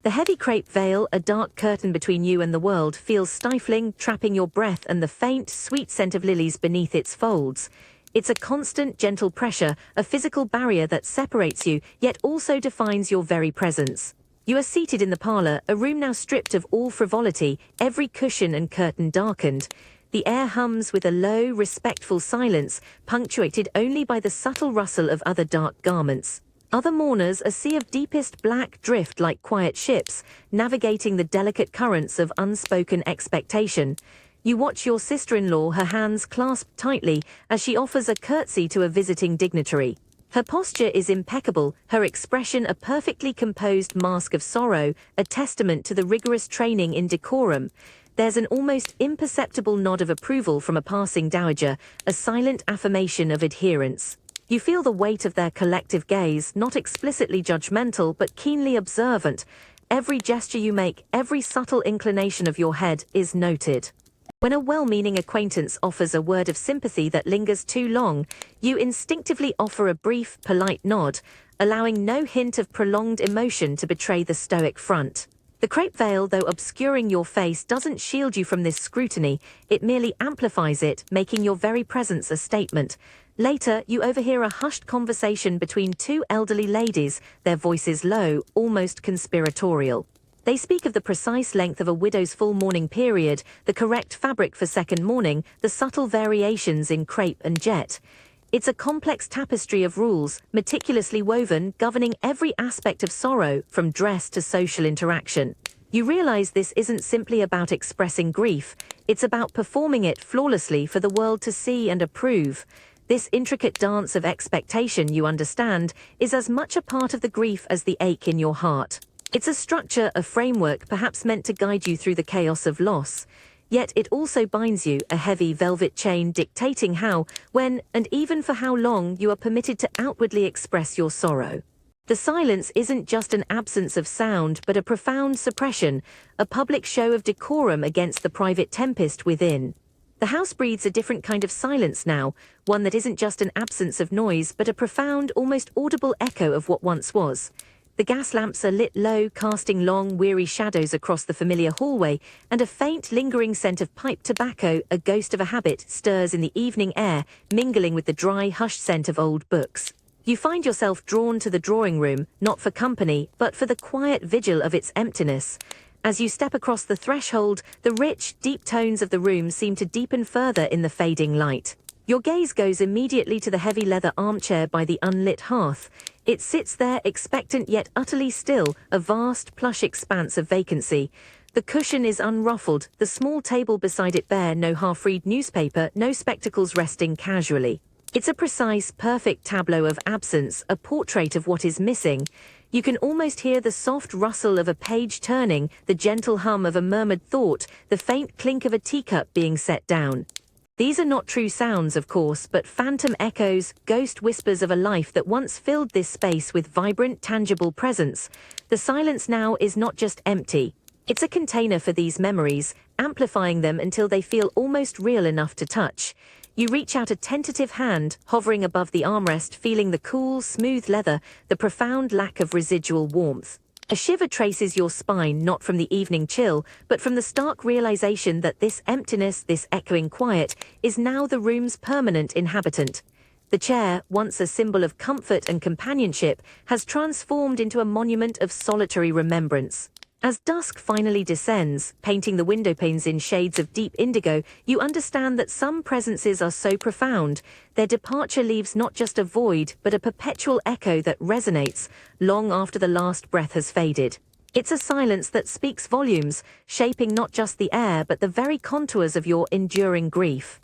The heavy crepe veil, a dark curtain between you and the world, feels stifling, trapping your breath and the faint, sweet scent of lilies beneath its folds. It's a constant, gentle pressure, a physical barrier that separates you, yet also defines your very presence. You are seated in the parlor, a room now stripped of all frivolity, every cushion and curtain darkened. The air hums with a low, respectful silence, punctuated only by the subtle rustle of other dark garments. Other mourners, a sea of deepest black drift like quiet ships, navigating the delicate currents of unspoken expectation. You watch your sister-in-law, her hands clasped tightly, as she offers a curtsy to a visiting dignitary. Her posture is impeccable, her expression a perfectly composed mask of sorrow, a testament to the rigorous training in decorum. There's an almost imperceptible nod of approval from a passing dowager, a silent affirmation of adherence. You feel the weight of their collective gaze, not explicitly judgmental but keenly observant. Every gesture you make, every subtle inclination of your head is noted. When a well-meaning acquaintance offers a word of sympathy that lingers too long, you instinctively offer a brief, polite nod, allowing no hint of prolonged emotion to betray the stoic front. The crepe veil, though obscuring your face, doesn't shield you from this scrutiny, it merely amplifies it, making your very presence a statement. Later, you overhear a hushed conversation between two elderly ladies, their voices low, almost conspiratorial. They speak of the precise length of a widow's full mourning period, the correct fabric for second mourning, the subtle variations in crepe and jet. It's a complex tapestry of rules, meticulously woven, governing every aspect of sorrow, from dress to social interaction. You realize this isn't simply about expressing grief, it's about performing it flawlessly for the world to see and approve. This intricate dance of expectation, you understand, is as much a part of the grief as the ache in your heart. It's a structure, a framework perhaps meant to guide you through the chaos of loss. Yet it also binds you, a heavy velvet chain dictating how, when, and even for how long you are permitted to outwardly express your sorrow. The silence isn't just an absence of sound, but a profound suppression, a public show of decorum against the private tempest within. The house breathes a different kind of silence now, one that isn't just an absence of noise, but a profound, almost audible echo of what once was. The gas lamps are lit low, casting long, weary shadows across the familiar hallway, and a faint, lingering scent of pipe tobacco, a ghost of a habit, stirs in the evening air, mingling with the dry, hushed scent of old books. You find yourself drawn to the drawing room, not for company, but for the quiet vigil of its emptiness. As you step across the threshold, the rich, deep tones of the room seem to deepen further in the fading light. Your gaze goes immediately to the heavy leather armchair by the unlit hearth. It sits there expectant yet utterly still, a vast, plush expanse of vacancy. The cushion is unruffled, the small table beside it bare, no half-read newspaper, no spectacles resting casually. It's a precise, perfect tableau of absence, a portrait of what is missing. You can almost hear the soft rustle of a page turning, the gentle hum of a murmured thought, the faint clink of a teacup being set down. These are not true sounds, of course, but phantom echoes, ghost whispers of a life that once filled this space with vibrant, tangible presence. The silence now is not just empty. It's a container for these memories, amplifying them until they feel almost real enough to touch. You reach out a tentative hand, hovering above the armrest, feeling the cool, smooth leather, the profound lack of residual warmth. A shiver traces your spine, not from the evening chill, but from the stark realization that this emptiness, this echoing quiet, is now the room's permanent inhabitant. The chair, once a symbol of comfort and companionship, has transformed into a monument of solitary remembrance. As dusk finally descends, painting the windowpanes in shades of deep indigo, you understand that some presences are so profound, their departure leaves not just a void, but a perpetual echo that resonates, long after the last breath has faded. It's a silence that speaks volumes, shaping not just the air, but the very contours of your enduring grief.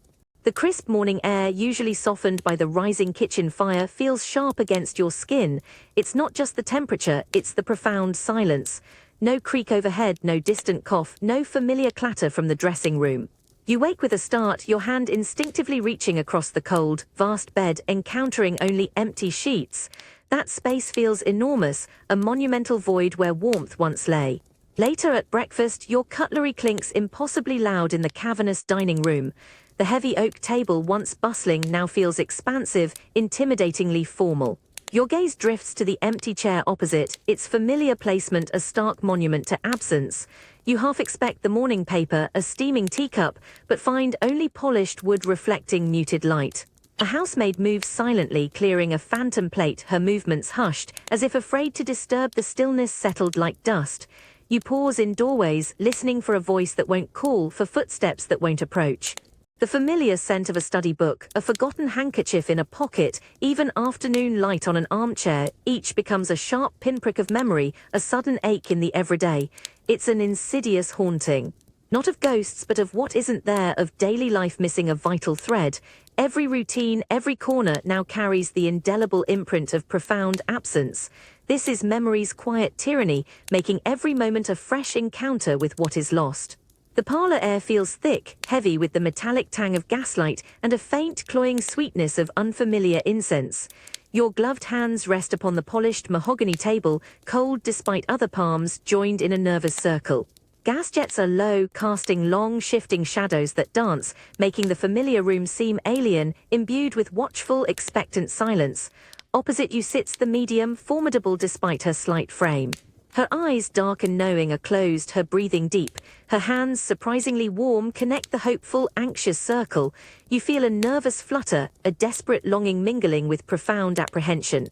The crisp morning air, usually softened by the rising kitchen fire, feels sharp against your skin. It's not just the temperature, it's the profound silence. No creak overhead, no distant cough, no familiar clatter from the dressing room. You wake with a start, your hand instinctively reaching across the cold, vast bed, encountering only empty sheets. That space feels enormous, a monumental void where warmth once lay. Later at breakfast, your cutlery clinks impossibly loud in the cavernous dining room. The heavy oak table, once bustling, now feels expansive, intimidatingly formal. Your gaze drifts to the empty chair opposite, its familiar placement a stark monument to absence. You half expect the morning paper, a steaming teacup, but find only polished wood reflecting muted light. A housemaid moves silently, clearing a phantom plate, her movements hushed, as if afraid to disturb the stillness settled like dust. You pause in doorways, listening for a voice that won't call, for footsteps that won't approach. The familiar scent of a study book, a forgotten handkerchief in a pocket, even afternoon light on an armchair, each becomes a sharp pinprick of memory, a sudden ache in the everyday. It's an insidious haunting. Not of ghosts, but of what isn't there, of daily life missing a vital thread. Every routine, every corner now carries the indelible imprint of profound absence. This is memory's quiet tyranny, making every moment a fresh encounter with what is lost. The parlor air feels thick, heavy with the metallic tang of gaslight and a faint, cloying sweetness of unfamiliar incense. Your gloved hands rest upon the polished mahogany table, cold despite other palms joined in a nervous circle. Gas jets are low, casting long, shifting shadows that dance, making the familiar room seem alien, imbued with watchful, expectant silence. Opposite you sits the medium, formidable despite her slight frame. Her eyes, dark and knowing, are closed, her breathing deep. Her hands, surprisingly warm, connect the hopeful, anxious circle. You feel a nervous flutter, a desperate longing mingling with profound apprehension.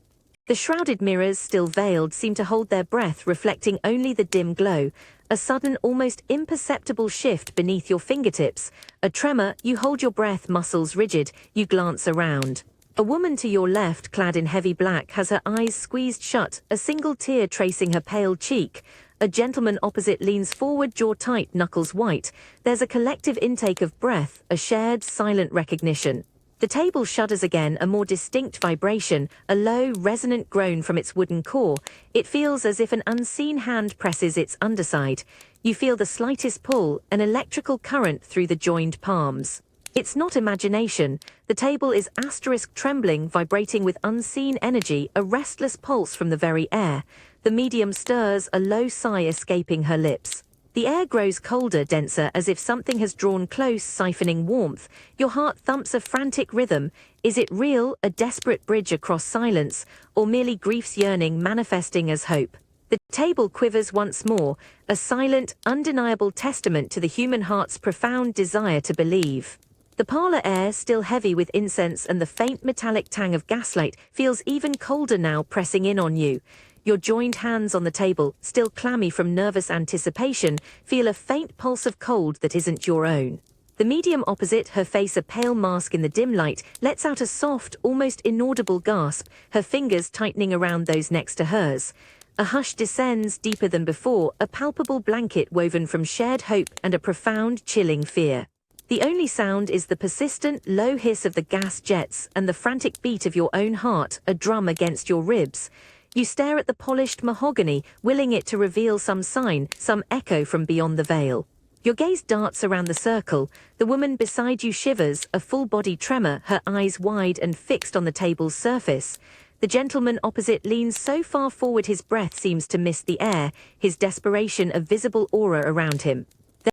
The shrouded mirrors, still veiled, seem to hold their breath, reflecting only the dim glow. A sudden, almost imperceptible shift beneath your fingertips. A tremor, you hold your breath, muscles rigid, you glance around. A woman to your left, clad in heavy black, has her eyes squeezed shut, a single tear tracing her pale cheek. A gentleman opposite leans forward, jaw tight, knuckles white. There's a collective intake of breath, a shared, silent recognition. The table shudders again, a more distinct vibration, a low, resonant groan from its wooden core. It feels as if an unseen hand presses its underside. You feel the slightest pull, an electrical current through the joined palms. It's not imagination. The table is asterisk trembling, vibrating with unseen energy, a restless pulse from the very air. The medium stirs, a low sigh escaping her lips. The air grows colder, denser, as if something has drawn close, siphoning warmth. Your heart thumps a frantic rhythm. Is it real, a desperate bridge across silence, or merely grief's yearning manifesting as hope? The table quivers once more, a silent, undeniable testament to the human heart's profound desire to believe. The parlor air, still heavy with incense and the faint metallic tang of gaslight, feels even colder now, pressing in on you. Your joined hands on the table, still clammy from nervous anticipation, feel a faint pulse of cold that isn't your own. The medium opposite, her face a pale mask in the dim light, lets out a soft, almost inaudible gasp, her fingers tightening around those next to hers. A hush descends, deeper than before, a palpable blanket woven from shared hope and a profound, chilling fear. The only sound is the persistent, low hiss of the gas jets and the frantic beat of your own heart, a drum against your ribs. You stare at the polished mahogany, willing it to reveal some sign, some echo from beyond the veil. Your gaze darts around the circle. The woman beside you shivers, a full-body tremor, her eyes wide and fixed on the table's surface. The gentleman opposite leans so far forward his breath seems to miss the air, his desperation a visible aura around him.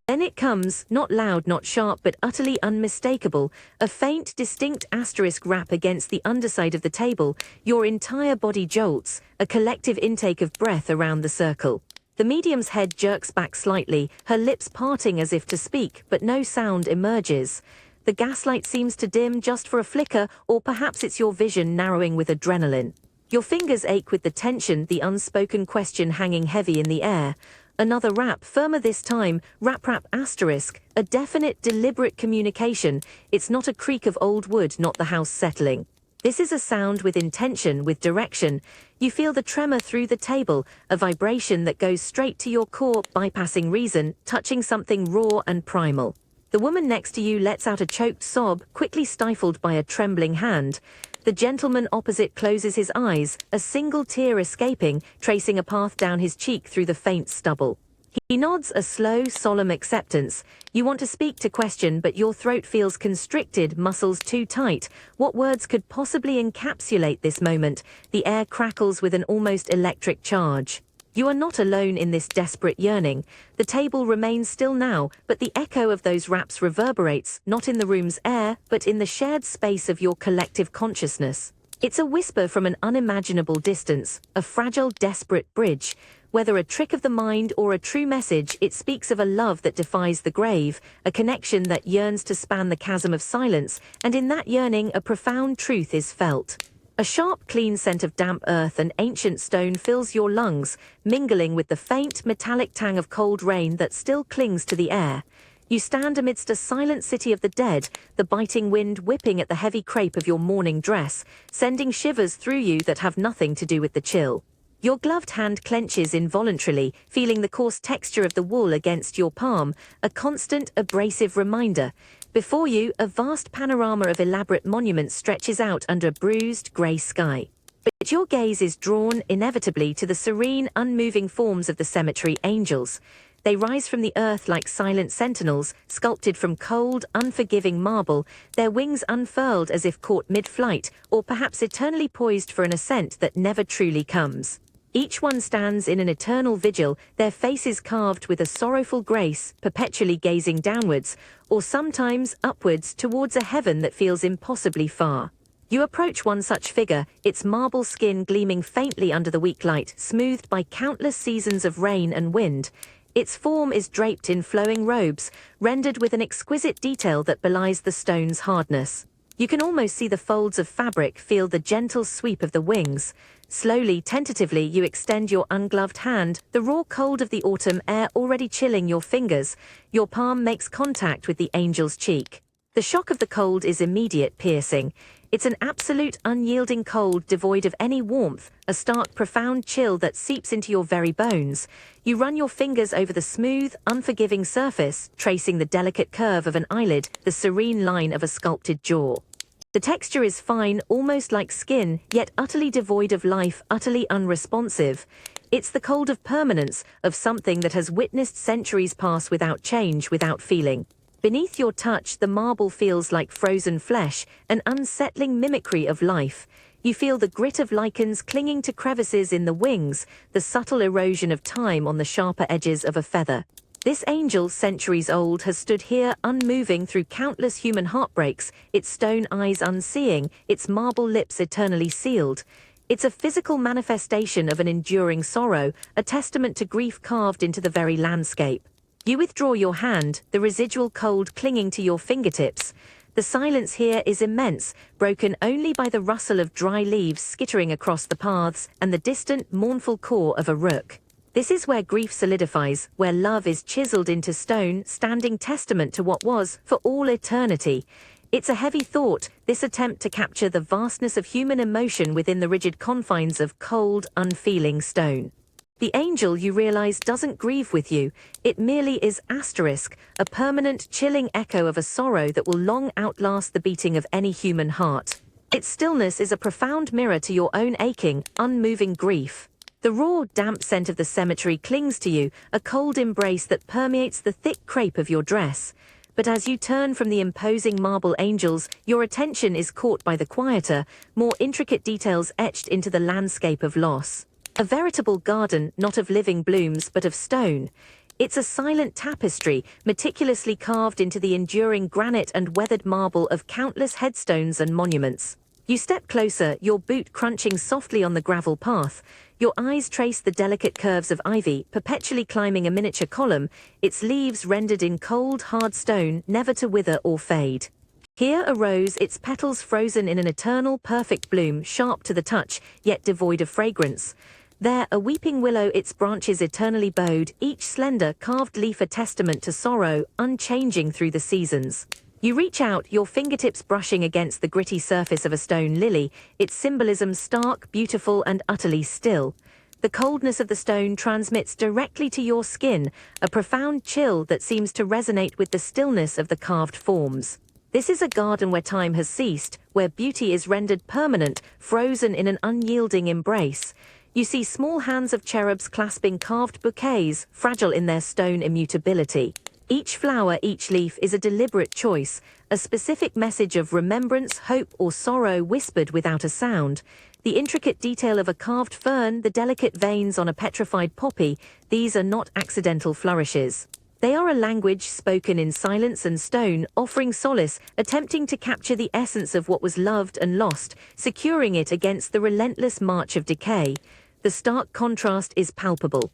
Then it comes, not loud, not sharp, but utterly unmistakable, a faint, distinct asterisk rap against the underside of the table. Your entire body jolts, a collective intake of breath around the circle. The medium's head jerks back slightly, her lips parting as if to speak, but no sound emerges. The gaslight seems to dim just for a flicker, or perhaps it's your vision narrowing with adrenaline. Your fingers ache with the tension, the unspoken question hanging heavy in the air. Another rap, firmer this time, rap asterisk, a definite, deliberate communication. It's not a creak of old wood, not the house settling. This is a sound with intention, with direction. You feel the tremor through the table, a vibration that goes straight to your core, bypassing reason, touching something raw and primal. The woman next to you lets out a choked sob, quickly stifled by a trembling hand. The gentleman opposite closes his eyes, a single tear escaping, tracing a path down his cheek through the faint stubble. He nods a slow, solemn acceptance. You want to speak, to question, but your throat feels constricted, muscles too tight. What words could possibly encapsulate this moment? The air crackles with an almost electric charge. You are not alone in this desperate yearning. The table remains still now, but the echo of those raps reverberates, not in the room's air, but in the shared space of your collective consciousness. It's a whisper from an unimaginable distance, a fragile, desperate bridge. Whether a trick of the mind or a true message, it speaks of a love that defies the grave, a connection that yearns to span the chasm of silence, and in that yearning a profound truth is felt. A sharp, clean scent of damp earth and ancient stone fills your lungs, mingling with the faint, metallic tang of cold rain that still clings to the air. You stand amidst a silent city of the dead, the biting wind whipping at the heavy crepe of your mourning dress, sending shivers through you that have nothing to do with the chill. Your gloved hand clenches involuntarily, feeling the coarse texture of the wool against your palm, a constant, abrasive reminder. Before you, a vast panorama of elaborate monuments stretches out under a bruised, grey sky. But your gaze is drawn, inevitably, to the serene, unmoving forms of the cemetery angels. They rise from the earth like silent sentinels, sculpted from cold, unforgiving marble, their wings unfurled as if caught mid-flight, or perhaps eternally poised for an ascent that never truly comes. Each one stands in an eternal vigil, their faces carved with a sorrowful grace, perpetually gazing downwards, or sometimes upwards towards a heaven that feels impossibly far. You approach one such figure, its marble skin gleaming faintly under the weak light, smoothed by countless seasons of rain and wind. Its form is draped in flowing robes, rendered with an exquisite detail that belies the stone's hardness. You can almost see the folds of fabric, feel the gentle sweep of the wings. Slowly, tentatively, you extend your ungloved hand, the raw cold of the autumn air already chilling your fingers. Your palm makes contact with the angel's cheek. The shock of the cold is immediate, piercing. It's an absolute, unyielding cold devoid of any warmth, a stark, profound chill that seeps into your very bones. You run your fingers over the smooth, unforgiving surface, tracing the delicate curve of an eyelid, the serene line of a sculpted jaw. The texture is fine, almost like skin, yet utterly devoid of life, utterly unresponsive. It's the cold of permanence, of something that has witnessed centuries pass without change, without feeling. Beneath your touch, the marble feels like frozen flesh, an unsettling mimicry of life. You feel the grit of lichens clinging to crevices in the wings, the subtle erosion of time on the sharper edges of a feather. This angel, centuries old, has stood here unmoving through countless human heartbreaks, its stone eyes unseeing, its marble lips eternally sealed. It's a physical manifestation of an enduring sorrow, a testament to grief carved into the very landscape. You withdraw your hand, the residual cold clinging to your fingertips. The silence here is immense, broken only by the rustle of dry leaves skittering across the paths and the distant, mournful caw of a rook. This is where grief solidifies, where love is chiseled into stone, standing testament to what was, for all eternity. It's a heavy thought, this attempt to capture the vastness of human emotion within the rigid confines of cold, unfeeling stone. The angel, you realize, doesn't grieve with you. It merely is asterisk, a permanent, chilling echo of a sorrow that will long outlast the beating of any human heart. Its stillness is a profound mirror to your own aching, unmoving grief. The raw, damp scent of the cemetery clings to you, a cold embrace that permeates the thick crepe of your dress. But as you turn from the imposing marble angels, your attention is caught by the quieter, more intricate details etched into the landscape of loss. A veritable garden, not of living blooms, but of stone. It's a silent tapestry, meticulously carved into the enduring granite and weathered marble of countless headstones and monuments. You step closer, your boot crunching softly on the gravel path. Your eyes trace the delicate curves of ivy, perpetually climbing a miniature column, its leaves rendered in cold, hard stone, never to wither or fade. Here a rose, its petals frozen in an eternal, perfect bloom, sharp to the touch, yet devoid of fragrance. There, a weeping willow, its branches eternally bowed, each slender, carved leaf a testament to sorrow, unchanging through the seasons. You reach out, your fingertips brushing against the gritty surface of a stone lily, its symbolism stark, beautiful, and utterly still. The coldness of the stone transmits directly to your skin, a profound chill that seems to resonate with the stillness of the carved forms. This is a garden where time has ceased, where beauty is rendered permanent, frozen in an unyielding embrace. You see small hands of cherubs clasping carved bouquets, fragile in their stone immutability. Each flower, each leaf is a deliberate choice, a specific message of remembrance, hope, or sorrow whispered without a sound. The intricate detail of a carved fern, the delicate veins on a petrified poppy, these are not accidental flourishes. They are a language spoken in silence and stone, offering solace, attempting to capture the essence of what was loved and lost, securing it against the relentless march of decay. The stark contrast is palpable.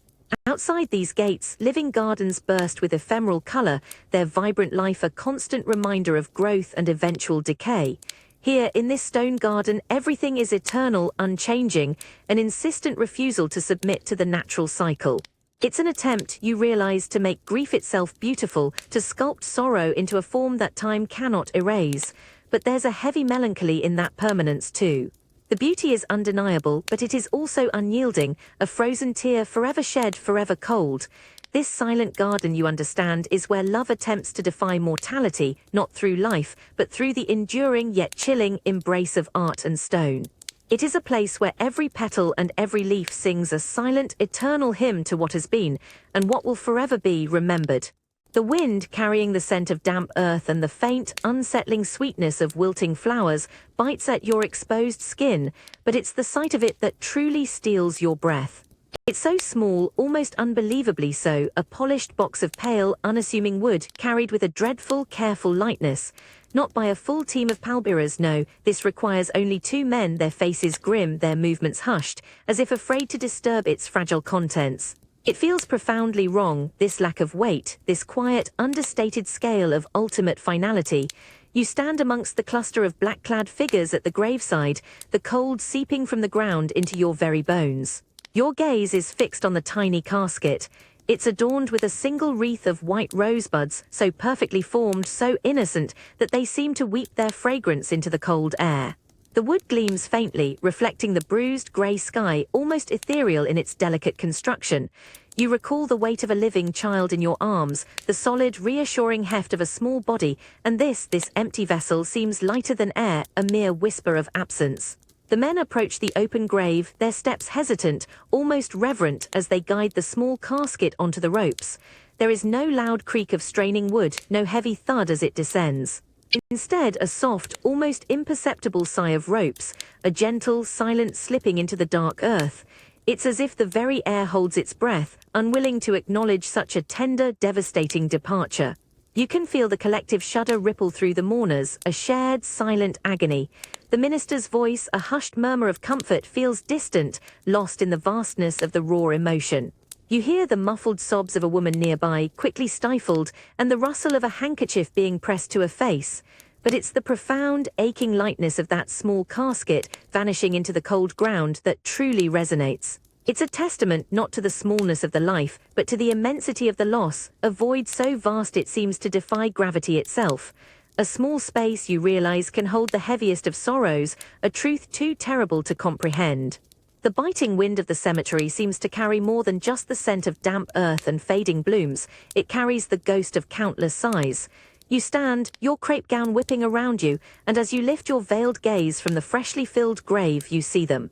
Outside these gates, living gardens burst with ephemeral color, their vibrant life a constant reminder of growth and eventual decay. Here, in this stone garden, everything is eternal, unchanging, an insistent refusal to submit to the natural cycle. It's an attempt, you realize, to make grief itself beautiful, to sculpt sorrow into a form that time cannot erase. But there's a heavy melancholy in that permanence too. The beauty is undeniable, but it is also unyielding, a frozen tear forever shed, forever cold. This silent garden, you understand, is where love attempts to defy mortality, not through life, but through the enduring yet chilling embrace of art and stone. It is a place where every petal and every leaf sings a silent, eternal hymn to what has been, and what will forever be remembered. The wind, carrying the scent of damp earth and the faint, unsettling sweetness of wilting flowers, bites at your exposed skin, but it's the sight of it that truly steals your breath. It's so small, almost unbelievably so, a polished box of pale, unassuming wood carried with a dreadful, careful lightness. Not by a full team of pallbearers, no, this requires only 2 men, their faces grim, their movements hushed, as if afraid to disturb its fragile contents. It feels profoundly wrong, this lack of weight, this quiet, understated scale of ultimate finality. You stand amongst the cluster of black-clad figures at the graveside, the cold seeping from the ground into your very bones. Your gaze is fixed on the tiny casket. It's adorned with a single wreath of white rosebuds, so perfectly formed, so innocent, that they seem to weep their fragrance into the cold air. The wood gleams faintly, reflecting the bruised grey sky, almost ethereal in its delicate construction. You recall the weight of a living child in your arms, the solid, reassuring heft of a small body, and this empty vessel seems lighter than air, a mere whisper of absence. The men approach the open grave, their steps hesitant, almost reverent, as they guide the small casket onto the ropes. There is no loud creak of straining wood, no heavy thud as it descends. Instead, a soft, almost imperceptible sigh of ropes, a gentle, silent slipping into the dark earth. It's as if the very air holds its breath, unwilling to acknowledge such a tender, devastating departure. You can feel the collective shudder ripple through the mourners, a shared, silent agony. The minister's voice, a hushed murmur of comfort, feels distant, lost in the vastness of the raw emotion. You hear the muffled sobs of a woman nearby, quickly stifled, and the rustle of a handkerchief being pressed to a face. But it's the profound, aching lightness of that small casket, vanishing into the cold ground, that truly resonates. It's a testament not to the smallness of the life, but to the immensity of the loss, a void so vast it seems to defy gravity itself. A small space, you realize, can hold the heaviest of sorrows, a truth too terrible to comprehend. The biting wind of the cemetery seems to carry more than just the scent of damp earth and fading blooms, it carries the ghost of countless sighs. You stand, your crepe gown whipping around you, and as you lift your veiled gaze from the freshly filled grave, you see them.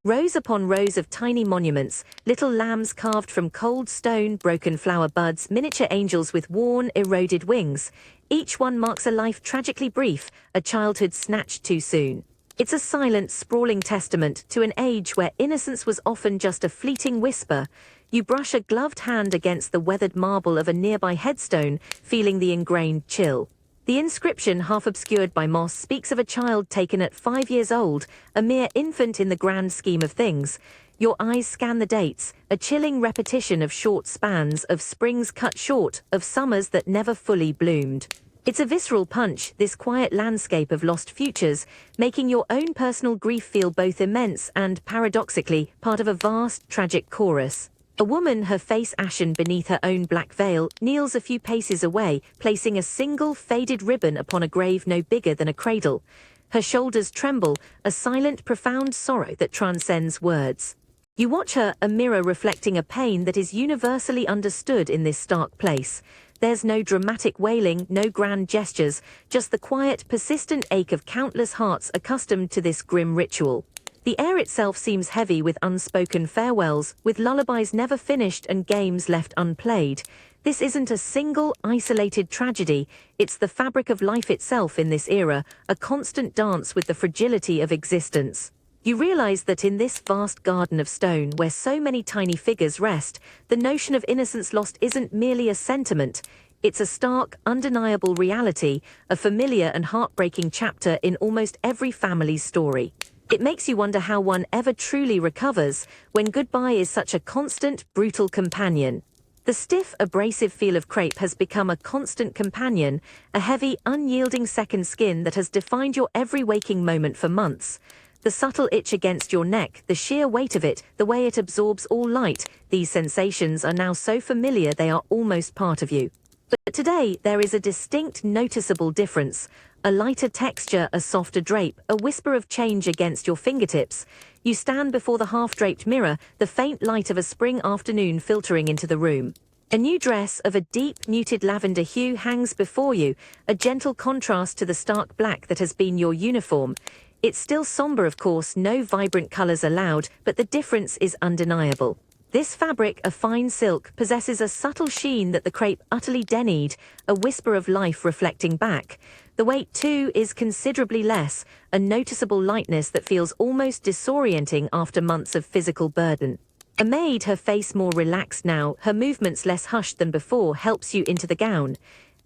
Rows upon rows of tiny monuments, little lambs carved from cold stone, broken flower buds, miniature angels with worn, eroded wings. Each one marks a life tragically brief, a childhood snatched too soon. It's a silent, sprawling testament to an age where innocence was often just a fleeting whisper. You brush a gloved hand against the weathered marble of a nearby headstone, feeling the ingrained chill. The inscription, half obscured by moss, speaks of a child taken at 5 years old, a mere infant in the grand scheme of things. Your eyes scan the dates, a chilling repetition of short spans, of springs cut short, of summers that never fully bloomed. It's a visceral punch, this quiet landscape of lost futures, making your own personal grief feel both immense and, paradoxically, part of a vast, tragic chorus. A woman, her face ashen beneath her own black veil, kneels a few paces away, placing a single faded ribbon upon a grave no bigger than a cradle. Her shoulders tremble, a silent, profound sorrow that transcends words. You watch her, a mirror reflecting a pain that is universally understood in this stark place. There's no dramatic wailing, no grand gestures, just the quiet, persistent ache of countless hearts accustomed to this grim ritual. The air itself seems heavy with unspoken farewells, with lullabies never finished and games left unplayed. This isn't a single, isolated tragedy, it's the fabric of life itself in this era, a constant dance with the fragility of existence. You realize that in this vast garden of stone where so many tiny figures rest, the notion of innocence lost isn't merely a sentiment. It's a stark, undeniable reality, a familiar and heartbreaking chapter in almost every family's story. It makes you wonder how one ever truly recovers when goodbye is such a constant, brutal companion. The stiff, abrasive feel of crepe has become a constant companion, a heavy, unyielding second skin that has defined your every waking moment for months. The subtle itch against your neck, the sheer weight of it, the way it absorbs all light, these sensations are now so familiar they are almost part of you. But today, there is a distinct, noticeable difference. A lighter texture, a softer drape, a whisper of change against your fingertips. You stand before the half-draped mirror, the faint light of a spring afternoon filtering into the room. A new dress of a deep, muted lavender hue hangs before you, a gentle contrast to the stark black that has been your uniform. It's still somber, of course, no vibrant colors allowed, but the difference is undeniable. This fabric, a fine silk, possesses a subtle sheen that the crepe utterly denied, a whisper of life reflecting back. The weight, too, is considerably less, a noticeable lightness that feels almost disorienting after months of physical burden. A maid, her face more relaxed now, her movements less hushed than before, helps you into the gown.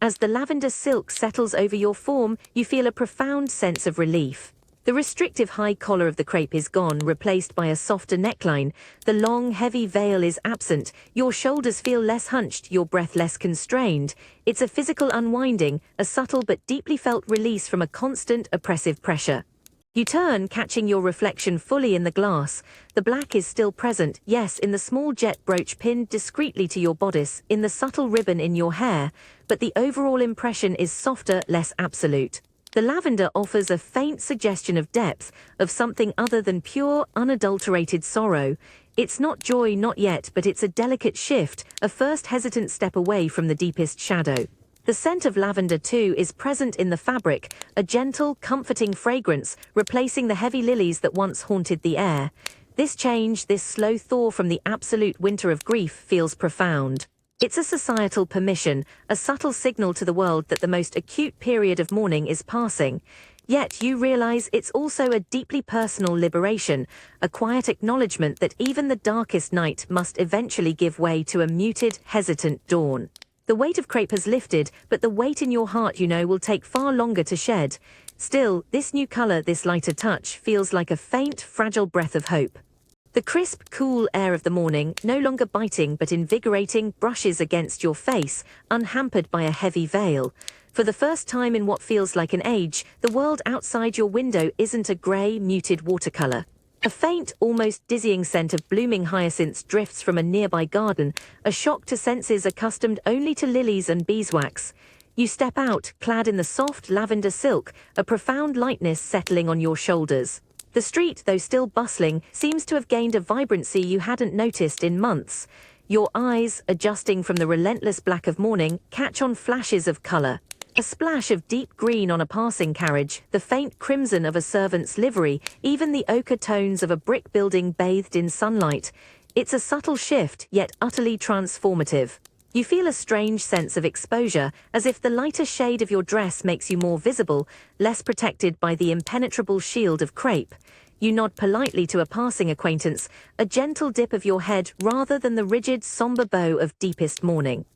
As the lavender silk settles over your form, you feel a profound sense of relief. The restrictive high collar of the crepe is gone, replaced by a softer neckline. The long, heavy veil is absent. Your shoulders feel less hunched, your breath less constrained. It's a physical unwinding, a subtle but deeply felt release from a constant, oppressive pressure. You turn, catching your reflection fully in the glass. The black is still present, yes, in the small jet brooch pinned discreetly to your bodice, in the subtle ribbon in your hair, but the overall impression is softer, less absolute. The lavender offers a faint suggestion of depth, of something other than pure, unadulterated sorrow. It's not joy, not yet, but it's a delicate shift, a first hesitant step away from the deepest shadow. The scent of lavender, too, is present in the fabric, a gentle, comforting fragrance, replacing the heavy lilies that once haunted the air. This change, this slow thaw from the absolute winter of grief, feels profound. It's a societal permission, a subtle signal to the world that the most acute period of mourning is passing. Yet you realize it's also a deeply personal liberation, a quiet acknowledgement that even the darkest night must eventually give way to a muted, hesitant dawn. The weight of crepe has lifted, but the weight in your heart, will take far longer to shed. Still, this new color, this lighter touch, feels like a faint, fragile breath of hope. The crisp, cool air of the morning, no longer biting but invigorating, brushes against your face, unhampered by a heavy veil. For the first time in what feels like an age, the world outside your window isn't a grey, muted watercolor. A faint, almost dizzying scent of blooming hyacinths drifts from a nearby garden, a shock to senses accustomed only to lilies and beeswax. You step out, clad in the soft lavender silk, a profound lightness settling on your shoulders. The street, though still bustling, seems to have gained a vibrancy you hadn't noticed in months. Your eyes, adjusting from the relentless black of morning, catch on flashes of color. A splash of deep green on a passing carriage, the faint crimson of a servant's livery, even the ochre tones of a brick building bathed in sunlight. It's a subtle shift, yet utterly transformative. You feel a strange sense of exposure, as if the lighter shade of your dress makes you more visible, less protected by the impenetrable shield of crepe. You nod politely to a passing acquaintance, a gentle dip of your head rather than the rigid, somber bow of deepest mourning.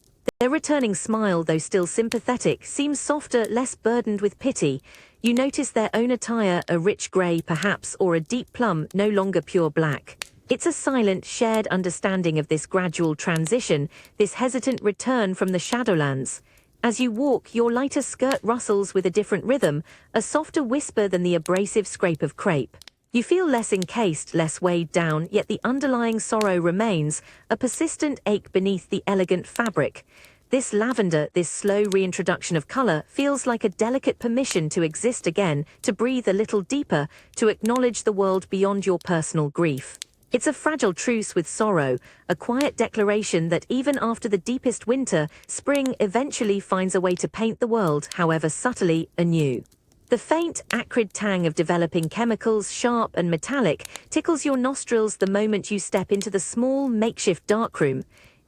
Their returning smile, though still sympathetic, seems softer, less burdened with pity. You notice their own attire, a rich grey perhaps, or a deep plum, no longer pure black. It's a silent, shared understanding of this gradual transition, this hesitant return from the Shadowlands. As you walk, your lighter skirt rustles with a different rhythm, a softer whisper than the abrasive scrape of crepe. You feel less encased, less weighed down, yet the underlying sorrow remains, a persistent ache beneath the elegant fabric. This lavender, this slow reintroduction of color, feels like a delicate permission to exist again, to breathe a little deeper, to acknowledge the world beyond your personal grief. It's a fragile truce with sorrow, a quiet declaration that even after the deepest winter, spring eventually finds a way to paint the world, however subtly, anew. The faint, acrid tang of developing chemicals, sharp and metallic, tickles your nostrils the moment you step into the small, makeshift darkroom.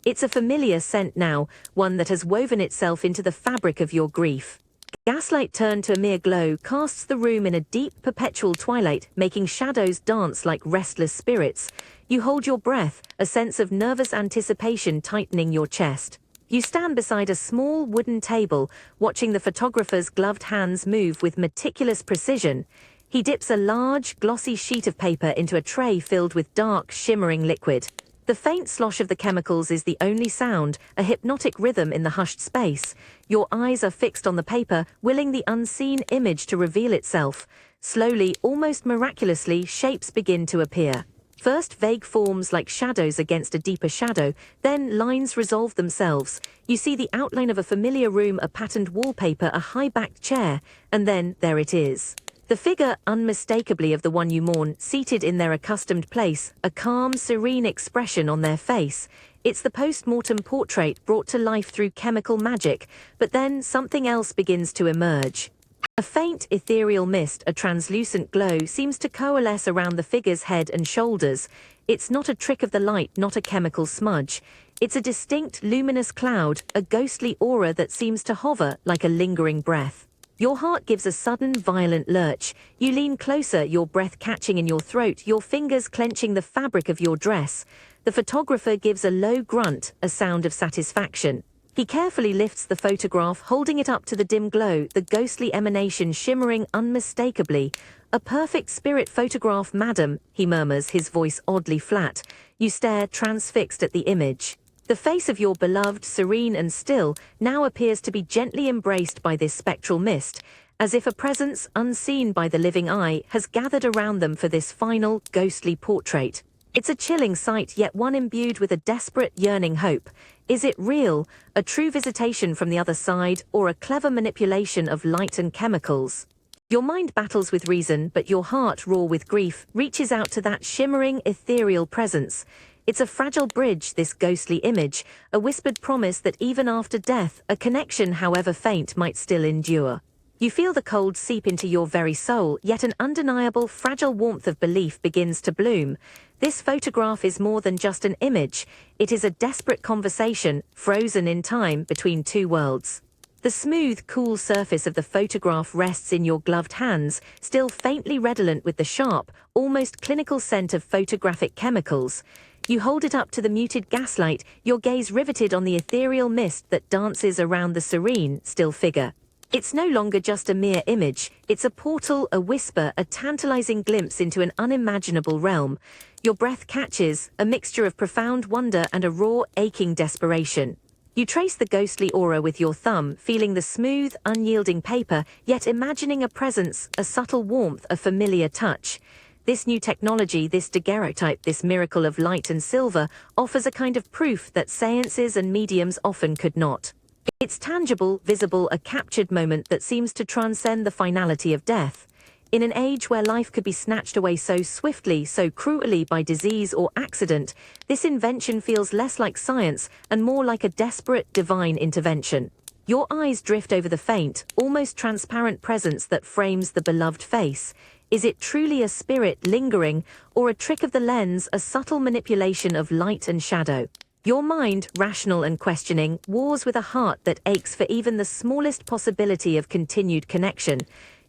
It's a familiar scent now, one that has woven itself into the fabric of your grief. Gaslight turned to a mere glow casts the room in a deep, perpetual twilight, making shadows dance like restless spirits. You hold your breath, a sense of nervous anticipation tightening your chest. You stand beside a small wooden table, watching the photographer's gloved hands move with meticulous precision. He dips a large, glossy sheet of paper into a tray filled with dark, shimmering liquid. The faint slosh of the chemicals is the only sound, a hypnotic rhythm in the hushed space. Your eyes are fixed on the paper, willing the unseen image to reveal itself. Slowly, almost miraculously, shapes begin to appear. First vague forms like shadows against a deeper shadow, then lines resolve themselves. You see the outline of a familiar room, a patterned wallpaper, a high-backed chair, and then there it is. The figure, unmistakably of the one you mourn, seated in their accustomed place, a calm, serene expression on their face. It's the post-mortem portrait brought to life through chemical magic, but then something else begins to emerge. A faint, ethereal mist, a translucent glow, seems to coalesce around the figure's head and shoulders. It's not a trick of the light, not a chemical smudge. It's a distinct, luminous cloud, a ghostly aura that seems to hover like a lingering breath. Your heart gives a sudden, violent lurch. You lean closer, your breath catching in your throat, your fingers clenching the fabric of your dress. The photographer gives a low grunt, a sound of satisfaction. He carefully lifts the photograph, holding it up to the dim glow, the ghostly emanation shimmering unmistakably. "A perfect spirit photograph, madam," he murmurs, his voice oddly flat. You stare, transfixed at the image. The face of your beloved, serene and still, now appears to be gently embraced by this spectral mist, as if a presence, unseen by the living eye, has gathered around them for this final, ghostly portrait. It's a chilling sight, yet one imbued with a desperate, yearning hope. Is it real, a true visitation from the other side, or a clever manipulation of light and chemicals? Your mind battles with reason, but your heart, raw with grief, reaches out to that shimmering, ethereal presence. It's a fragile bridge, this ghostly image, a whispered promise that even after death, a connection, however faint, might still endure. You feel the cold seep into your very soul, yet an undeniable, fragile warmth of belief begins to bloom. This photograph is more than just an image. It is a desperate conversation, frozen in time between two worlds. The smooth, cool surface of the photograph rests in your gloved hands, still faintly redolent with the sharp, almost clinical scent of photographic chemicals. You hold it up to the muted gaslight, your gaze riveted on the ethereal mist that dances around the serene, still figure. It's no longer just a mere image, it's a portal, a whisper, a tantalizing glimpse into an unimaginable realm. Your breath catches, a mixture of profound wonder and a raw, aching desperation. You trace the ghostly aura with your thumb, feeling the smooth, unyielding paper, yet imagining a presence, a subtle warmth, a familiar touch. This new technology, this daguerreotype, this miracle of light and silver, offers a kind of proof that sciences and mediums often could not. It's tangible, visible, a captured moment that seems to transcend the finality of death. In an age where life could be snatched away so swiftly, so cruelly by disease or accident, this invention feels less like science and more like a desperate, divine intervention. Your eyes drift over the faint, almost transparent presence that frames the beloved face. Is it truly a spirit lingering, or a trick of the lens, a subtle manipulation of light and shadow? Your mind, rational and questioning, wars with a heart that aches for even the smallest possibility of continued connection.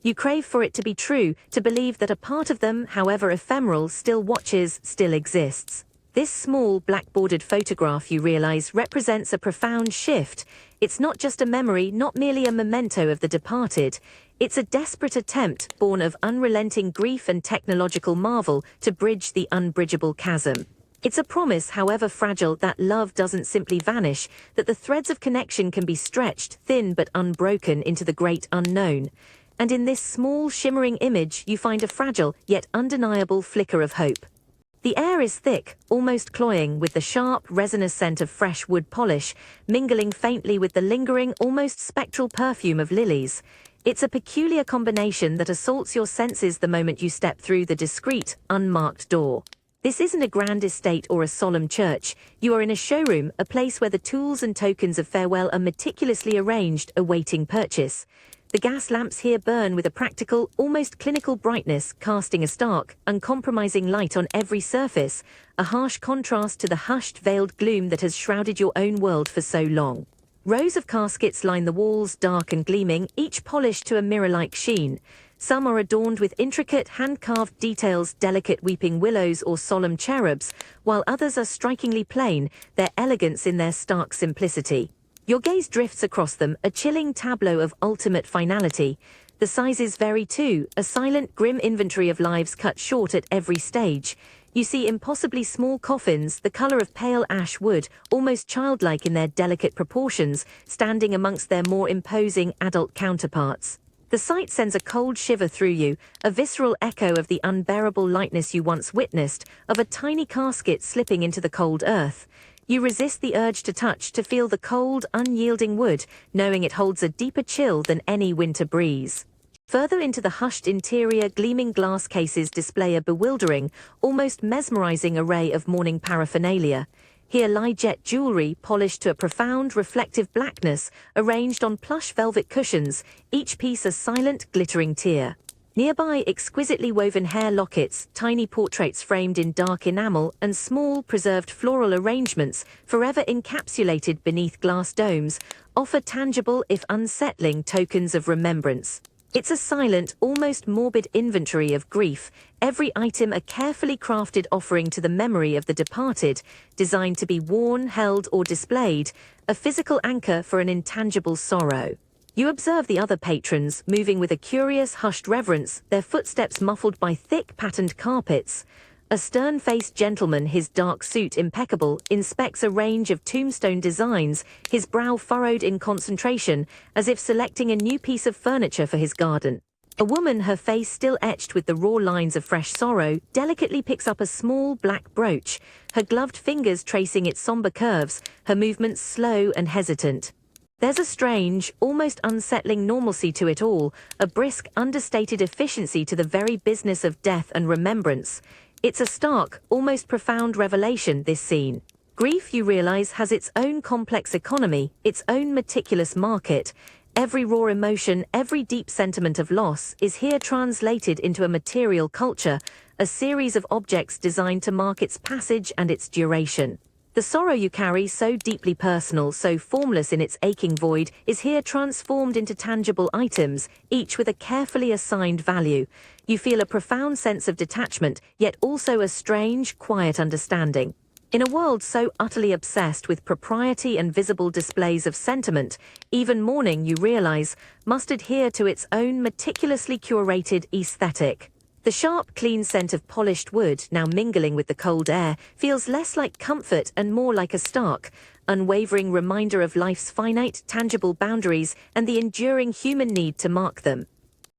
You crave for it to be true, to believe that a part of them, however ephemeral, still watches, still exists. This small, black-bordered photograph, you realize, represents a profound shift. It's not just a memory, not merely a memento of the departed. It's a desperate attempt, born of unrelenting grief and technological marvel, to bridge the unbridgeable chasm. It's a promise, however fragile, that love doesn't simply vanish, that the threads of connection can be stretched, thin but unbroken, into the great unknown. And in this small, shimmering image, you find a fragile, yet undeniable flicker of hope. The air is thick, almost cloying, with the sharp, resinous scent of fresh wood polish, mingling faintly with the lingering, almost spectral perfume of lilies. It's a peculiar combination that assaults your senses the moment you step through the discreet, unmarked door. This isn't a grand estate or a solemn church. You are in a showroom, a place where the tools and tokens of farewell are meticulously arranged, awaiting purchase. The gas lamps here burn with a practical, almost clinical brightness, casting a stark, uncompromising light on every surface, a harsh contrast to the hushed, veiled gloom that has shrouded your own world for so long. Rows of caskets line the walls, dark and gleaming, each polished to a mirror-like sheen. Some are adorned with intricate, hand-carved details, delicate weeping willows or solemn cherubs, while others are strikingly plain, their elegance in their stark simplicity. Your gaze drifts across them, a chilling tableau of ultimate finality. The sizes vary too, a silent, grim inventory of lives cut short at every stage. You see impossibly small coffins, the color of pale ash wood, almost childlike in their delicate proportions, standing amongst their more imposing adult counterparts. The sight sends a cold shiver through you, a visceral echo of the unbearable lightness you once witnessed, of a tiny casket slipping into the cold earth. You resist the urge to touch, to feel the cold, unyielding wood, knowing it holds a deeper chill than any winter breeze. Further into the hushed interior, gleaming glass cases display a bewildering, almost mesmerizing array of mourning paraphernalia. Here lie jet jewelry, polished to a profound, reflective blackness, arranged on plush velvet cushions, each piece a silent, glittering tear. Nearby, exquisitely woven hair lockets, tiny portraits framed in dark enamel, and small, preserved floral arrangements, forever encapsulated beneath glass domes, offer tangible, if unsettling, tokens of remembrance. It's a silent, almost morbid inventory of grief, every item a carefully crafted offering to the memory of the departed, designed to be worn, held, or displayed, a physical anchor for an intangible sorrow. You observe the other patrons, moving with a curious, hushed reverence, their footsteps muffled by thick, patterned carpets. A stern-faced gentleman, his dark suit impeccable, inspects a range of tombstone designs, his brow furrowed in concentration, as if selecting a new piece of furniture for his garden. A woman, her face still etched with the raw lines of fresh sorrow, delicately picks up a small black brooch, her gloved fingers tracing its somber curves, her movements slow and hesitant. There's a strange, almost unsettling normalcy to it all, a brisk, understated efficiency to the very business of death and remembrance. It's a stark, almost profound revelation, this scene. Grief, you realize, has its own complex economy, its own meticulous market. Every raw emotion, every deep sentiment of loss is here translated into a material culture, a series of objects designed to mark its passage and its duration. The sorrow you carry, so deeply personal, so formless in its aching void, is here transformed into tangible items, each with a carefully assigned value. You feel a profound sense of detachment, yet also a strange, quiet understanding. In a world so utterly obsessed with propriety and visible displays of sentiment, even mourning, you realize, must adhere to its own meticulously curated aesthetic. The sharp, clean scent of polished wood, now mingling with the cold air, feels less like comfort and more like a stark, unwavering reminder of life's finite, tangible boundaries and the enduring human need to mark them.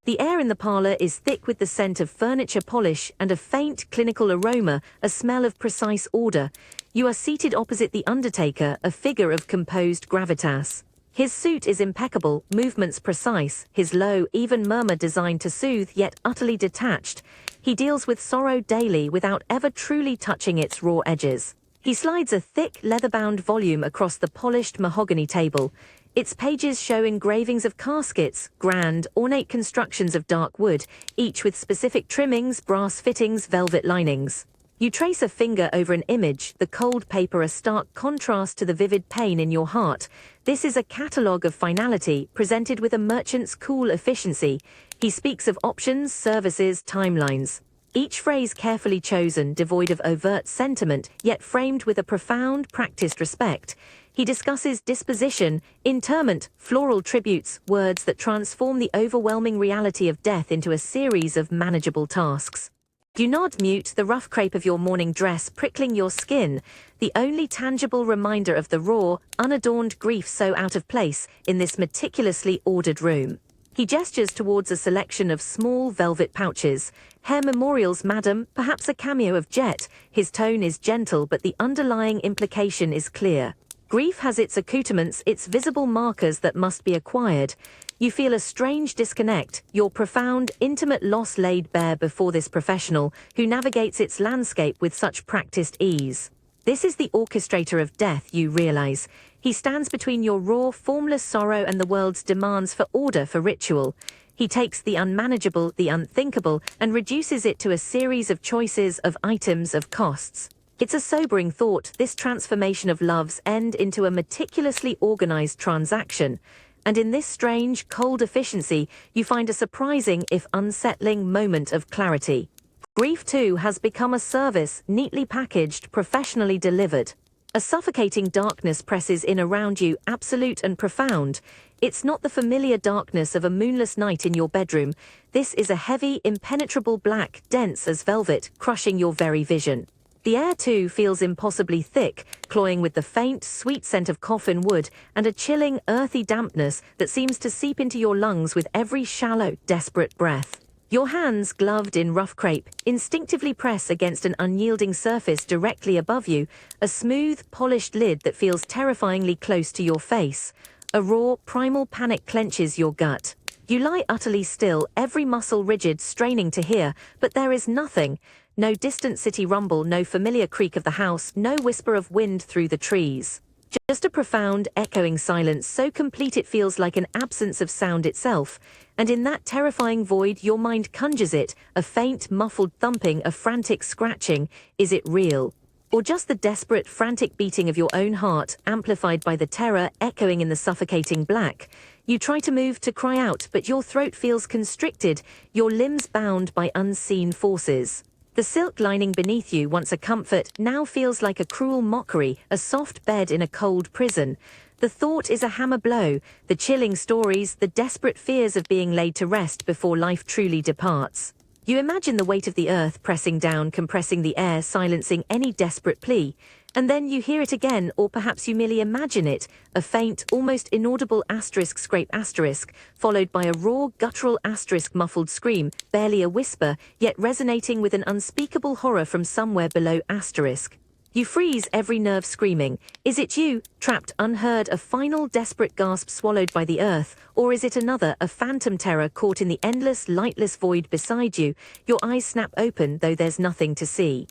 The air in the parlor is thick with the scent of furniture polish and a faint, clinical aroma, a smell of precise order. You are seated opposite the undertaker, a figure of composed gravitas. His suit is impeccable, movements precise, his low, even murmur designed to soothe yet utterly detached. He deals with sorrow daily without ever truly touching its raw edges. He slides a thick, leather-bound volume across the polished mahogany table. Its pages show engravings of caskets, grand, ornate constructions of dark wood, each with specific trimmings, brass fittings, velvet linings. You trace a finger over an image, the cold paper a stark contrast to the vivid pain in your heart. This is a catalogue of finality, presented with a merchant's cool efficiency. He speaks of options, services, timelines. Each phrase carefully chosen, devoid of overt sentiment, yet framed with a profound, practiced respect. He discusses disposition, interment, floral tributes, words that transform the overwhelming reality of death into a series of manageable tasks. You nod mute, the rough crepe of your morning dress prickling your skin, the only tangible reminder of the raw, unadorned grief so out of place in this meticulously ordered room. He gestures towards a selection of small velvet pouches. Hair memorials, madam, perhaps a cameo of Jet. His tone is gentle, but the underlying implication is clear. Grief has its accoutrements, its visible markers that must be acquired. You feel a strange disconnect, your profound, intimate loss laid bare before this professional, who navigates its landscape with such practiced ease. This is the orchestrator of death, you realize. He stands between your raw, formless sorrow and the world's demands for order, for ritual. He takes the unmanageable, the unthinkable, and reduces it to a series of choices, of items, of costs. It's a sobering thought, this transformation of love's end into a meticulously organized transaction. And in this strange, cold efficiency, you find a surprising, if unsettling, moment of clarity. Grief, too, has become a service, neatly packaged, professionally delivered. A suffocating darkness presses in around you, absolute and profound. It's not the familiar darkness of a moonless night in your bedroom. This is a heavy, impenetrable black, dense as velvet, crushing your very vision. The air, too, feels impossibly thick, cloying with the faint, sweet scent of coffin wood and a chilling, earthy dampness that seems to seep into your lungs with every shallow, desperate breath. Your hands, gloved in rough crepe, instinctively press against an unyielding surface directly above you, a smooth, polished lid that feels terrifyingly close to your face. A raw, primal panic clenches your gut. You lie utterly still, every muscle rigid, straining to hear, but there is nothing. No distant city rumble, no familiar creak of the house, no whisper of wind through the trees. Just a profound, echoing silence, so complete it feels like an absence of sound itself. And in that terrifying void, your mind conjures it, a faint, muffled thumping, a frantic scratching. Is it real? Or just the desperate, frantic beating of your own heart, amplified by the terror echoing in the suffocating black? You try to move, to cry out, but your throat feels constricted, your limbs bound by unseen forces. The silk lining beneath you, once a comfort, now feels like a cruel mockery, a soft bed in a cold prison. The thought is a hammer blow, the chilling stories, the desperate fears of being laid to rest before life truly departs. You imagine the weight of the earth pressing down, compressing the air, silencing any desperate plea. And then you hear it again, or perhaps you merely imagine it, a faint, almost inaudible asterisk scrape asterisk, followed by a raw, guttural asterisk muffled scream, barely a whisper, yet resonating with an unspeakable horror from somewhere below asterisk. You freeze, every nerve screaming. Is it you, trapped unheard, a final desperate gasp swallowed by the earth? Or is it another, a phantom terror caught in the endless, lightless void beside you? Your eyes snap open, though there's nothing to see.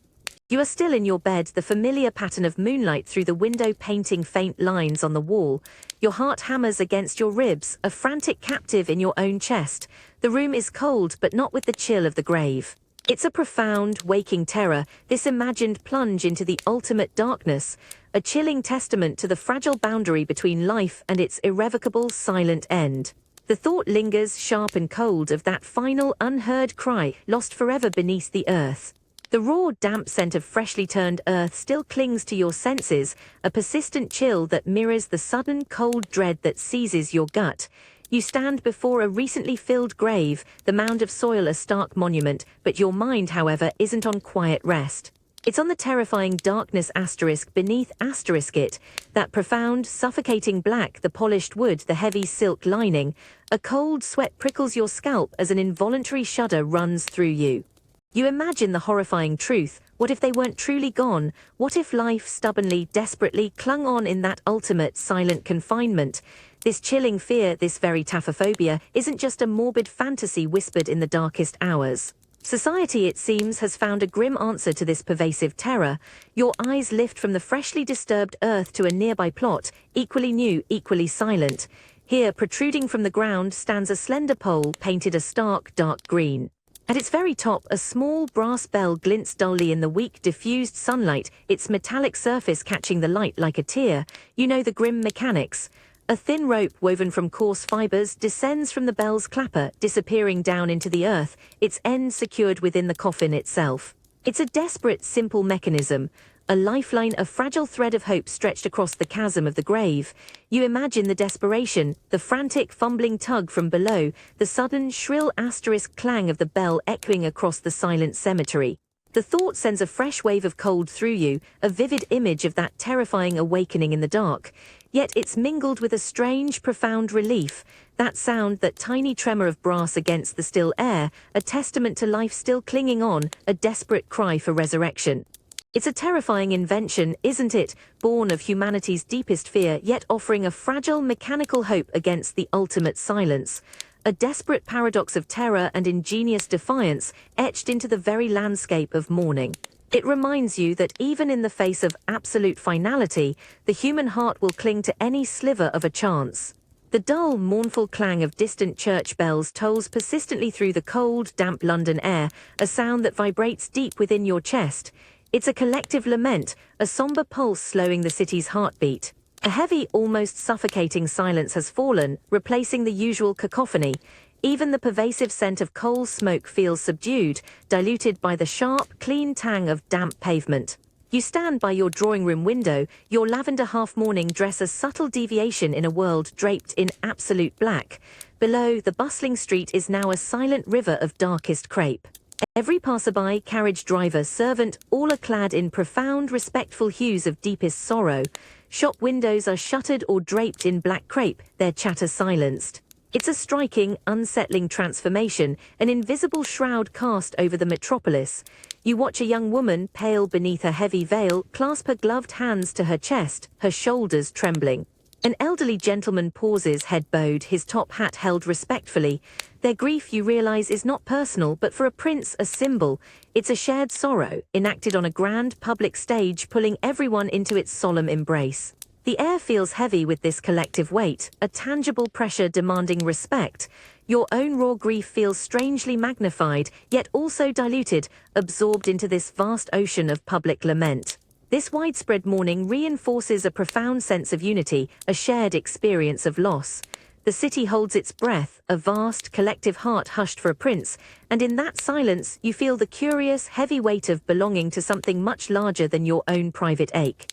You are still in your bed, the familiar pattern of moonlight through the window painting faint lines on the wall. Your heart hammers against your ribs, a frantic captive in your own chest. The room is cold, but not with the chill of the grave. It's a profound, waking terror, this imagined plunge into the ultimate darkness, a chilling testament to the fragile boundary between life and its irrevocable, silent end. The thought lingers, sharp and cold, of that final, unheard cry, lost forever beneath the earth. The raw, damp scent of freshly turned earth still clings to your senses, a persistent chill that mirrors the sudden, cold dread that seizes your gut. You stand before a recently filled grave, the mound of soil a stark monument, but your mind, however, isn't on quiet rest. It's on the terrifying darkness asterisk beneath asterisk it, that profound, suffocating black, the polished wood, the heavy silk lining. A cold sweat prickles your scalp as an involuntary shudder runs through you. You imagine the horrifying truth. What if they weren't truly gone? What if life stubbornly, desperately clung on in that ultimate, silent confinement? This chilling fear, this very taphophobia, isn't just a morbid fantasy whispered in the darkest hours. Society, it seems, has found a grim answer to this pervasive terror. Your eyes lift from the freshly disturbed earth to a nearby plot, equally new, equally silent. Here, protruding from the ground, stands a slender pole painted a stark, dark green. At its very top, a small brass bell glints dully in the weak, diffused sunlight, its metallic surface catching the light like a tear. You know the grim mechanics. A thin rope woven from coarse fibers descends from the bell's clapper, disappearing down into the earth, its end secured within the coffin itself. It's a desperate, simple mechanism, a lifeline, a fragile thread of hope stretched across the chasm of the grave. You imagine the desperation, the frantic, fumbling tug from below, the sudden, shrill asterisk clang of the bell echoing across the silent cemetery. The thought sends a fresh wave of cold through you, a vivid image of that terrifying awakening in the dark. Yet it's mingled with a strange, profound relief, that sound, that tiny tremor of brass against the still air, a testament to life still clinging on, a desperate cry for resurrection. It's a terrifying invention, isn't it, born of humanity's deepest fear, yet offering a fragile, mechanical hope against the ultimate silence. A desperate paradox of terror and ingenious defiance etched into the very landscape of mourning. It reminds you that even in the face of absolute finality, the human heart will cling to any sliver of a chance. The dull, mournful clang of distant church bells tolls persistently through the cold, damp London air, a sound that vibrates deep within your chest. It's a collective lament, a somber pulse slowing the city's heartbeat. A heavy, almost suffocating silence has fallen, replacing the usual cacophony. Even the pervasive scent of coal smoke feels subdued, diluted by the sharp, clean tang of damp pavement. You stand by your drawing room window, your lavender half-mourning dress a subtle deviation in a world draped in absolute black. Below, the bustling street is now a silent river of darkest crepe. Every passerby, carriage driver, servant, all are clad in profound, respectful hues of deepest sorrow. Shop windows are shuttered or draped in black crepe, their chatter silenced. It's a striking, unsettling transformation, an invisible shroud cast over the metropolis. You watch a young woman, pale beneath her heavy veil, clasp her gloved hands to her chest, her shoulders trembling. An elderly gentleman pauses, head bowed, his top hat held respectfully. Their grief, you realize, is not personal, but for a prince, a symbol. It's a shared sorrow, enacted on a grand public stage, pulling everyone into its solemn embrace. The air feels heavy with this collective weight, a tangible pressure demanding respect. Your own raw grief feels strangely magnified, yet also diluted, absorbed into this vast ocean of public lament. This widespread mourning reinforces a profound sense of unity, a shared experience of loss. The city holds its breath, a vast, collective heart hushed for a prince, and in that silence you feel the curious, heavy weight of belonging to something much larger than your own private ache.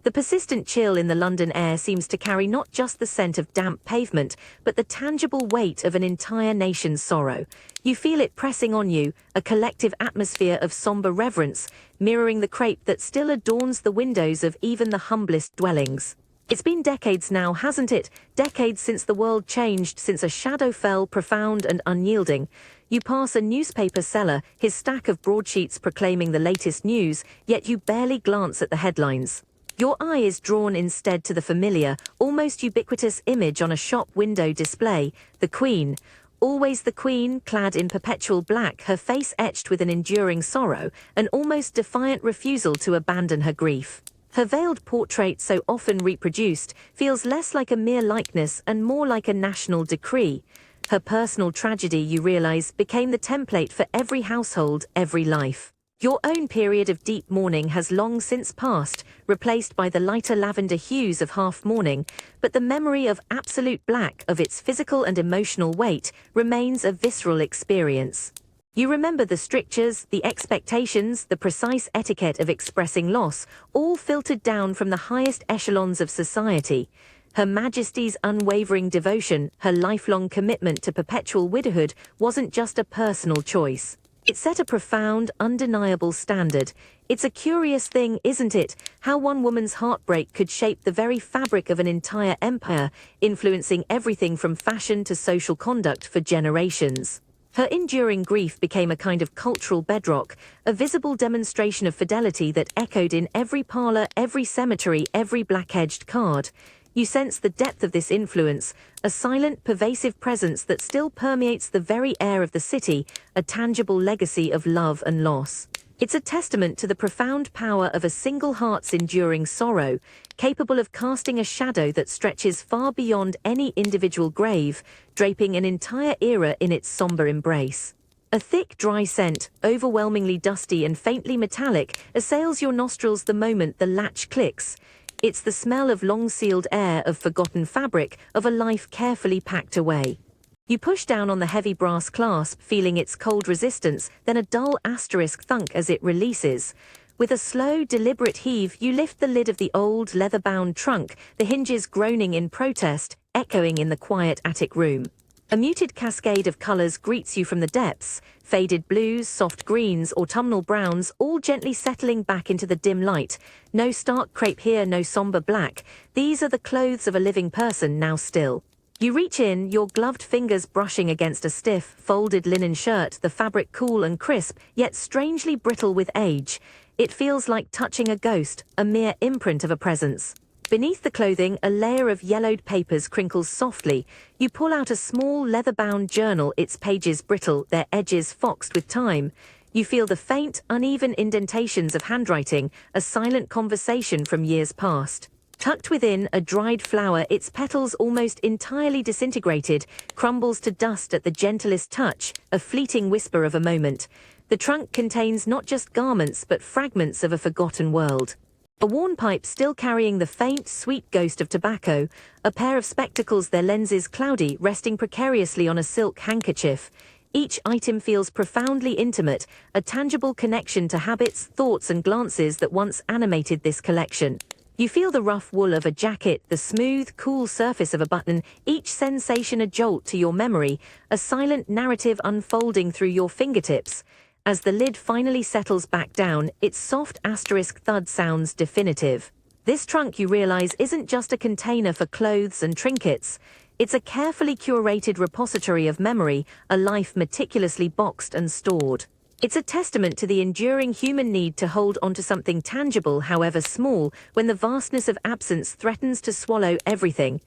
The persistent chill in the London air seems to carry not just the scent of damp pavement, but the tangible weight of an entire nation's sorrow. You feel it pressing on you, a collective atmosphere of somber reverence, mirroring the crepe that still adorns the windows of even the humblest dwellings. It's been decades now, hasn't it? Decades since the world changed, since a shadow fell, profound and unyielding. You pass a newspaper seller, his stack of broadsheets proclaiming the latest news, yet you barely glance at the headlines. Your eye is drawn instead to the familiar, almost ubiquitous image on a shop window display, the Queen. Always the Queen, clad in perpetual black, her face etched with an enduring sorrow, an almost defiant refusal to abandon her grief. Her veiled portrait, so often reproduced, feels less like a mere likeness and more like a national decree. Her personal tragedy, you realize, became the template for every household, every life. Your own period of deep mourning has long since passed, replaced by the lighter lavender hues of half-mourning, but the memory of absolute black, of its physical and emotional weight, remains a visceral experience. You remember the strictures, the expectations, the precise etiquette of expressing loss, all filtered down from the highest echelons of society. Her Majesty's unwavering devotion, her lifelong commitment to perpetual widowhood, wasn't just a personal choice. It set a profound, undeniable standard. It's a curious thing, isn't it, how one woman's heartbreak could shape the very fabric of an entire empire, influencing everything from fashion to social conduct for generations. Her enduring grief became a kind of cultural bedrock, a visible demonstration of fidelity that echoed in every parlor, every cemetery, every black-edged card. You sense the depth of this influence, a silent, pervasive presence that still permeates the very air of the city, a tangible legacy of love and loss. It's a testament to the profound power of a single heart's enduring sorrow, capable of casting a shadow that stretches far beyond any individual grave, draping an entire era in its somber embrace. A thick, dry scent, overwhelmingly dusty and faintly metallic, assails your nostrils the moment the latch clicks. It's the smell of long-sealed air, of forgotten fabric, of a life carefully packed away. You push down on the heavy brass clasp, feeling its cold resistance, then a dull asterisk thunk as it releases. With a slow, deliberate heave, you lift the lid of the old, leather-bound trunk, the hinges groaning in protest, echoing in the quiet attic room. A muted cascade of colors greets you from the depths, faded blues, soft greens, autumnal browns, all gently settling back into the dim light. No stark crepe here, no somber black. These are the clothes of a living person, now still. You reach in, your gloved fingers brushing against a stiff, folded linen shirt, the fabric cool and crisp, yet strangely brittle with age. It feels like touching a ghost, a mere imprint of a presence. Beneath the clothing, a layer of yellowed papers crinkles softly. You pull out a small, leather-bound journal, its pages brittle, their edges foxed with time. You feel the faint, uneven indentations of handwriting, a silent conversation from years past. Tucked within, a dried flower, its petals almost entirely disintegrated, crumbles to dust at the gentlest touch, a fleeting whisper of a moment. The trunk contains not just garments but fragments of a forgotten world. A worn pipe still carrying the faint, sweet ghost of tobacco, a pair of spectacles, their lenses cloudy, resting precariously on a silk handkerchief. Each item feels profoundly intimate, a tangible connection to habits, thoughts and glances that once animated this collection. You feel the rough wool of a jacket, the smooth, cool surface of a button, each sensation a jolt to your memory, a silent narrative unfolding through your fingertips. As the lid finally settles back down, its soft asterisk thud sounds definitive. This trunk, you realize, isn't just a container for clothes and trinkets. It's a carefully curated repository of memory, a life meticulously boxed and stored. It's a testament to the enduring human need to hold onto something tangible, however small, when the vastness of absence threatens to swallow everything.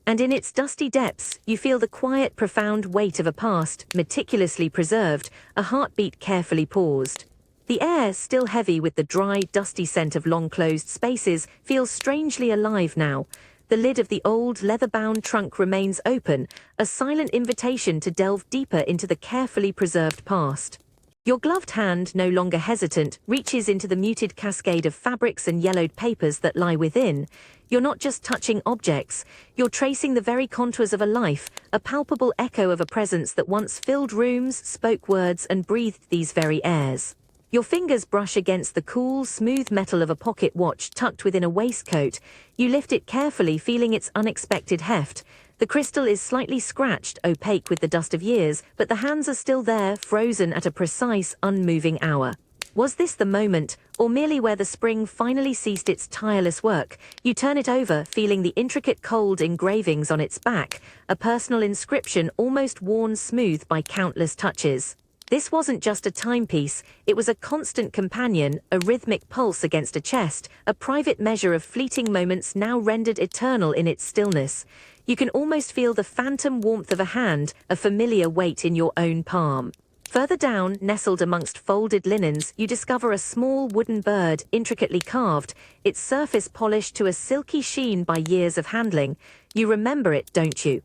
And in its dusty depths, you feel the quiet, profound weight of a past, meticulously preserved, a heartbeat carefully paused. The air, still heavy with the dry, dusty scent of long-closed spaces, feels strangely alive now. The lid of the old, leather-bound trunk remains open, a silent invitation to delve deeper into the carefully preserved past. Your gloved hand, no longer hesitant, reaches into the muted cascade of fabrics and yellowed papers that lie within. You're not just touching objects, you're tracing the very contours of a life, a palpable echo of a presence that once filled rooms, spoke words, and breathed these very airs. Your fingers brush against the cool, smooth metal of a pocket watch tucked within a waistcoat. You lift it carefully, feeling its unexpected heft. The crystal is slightly scratched, opaque with the dust of years, but the hands are still there, frozen at a precise, unmoving hour. Was this the moment, or merely where the spring finally ceased its tireless work? You turn it over, feeling the intricate cold engravings on its back, a personal inscription almost worn smooth by countless touches. This wasn't just a timepiece, it was a constant companion, a rhythmic pulse against a chest, a private measure of fleeting moments now rendered eternal in its stillness. You can almost feel the phantom warmth of a hand, a familiar weight in your own palm. Further down, nestled amongst folded linens, you discover a small wooden bird, intricately carved, its surface polished to a silky sheen by years of handling. You remember it, don't you?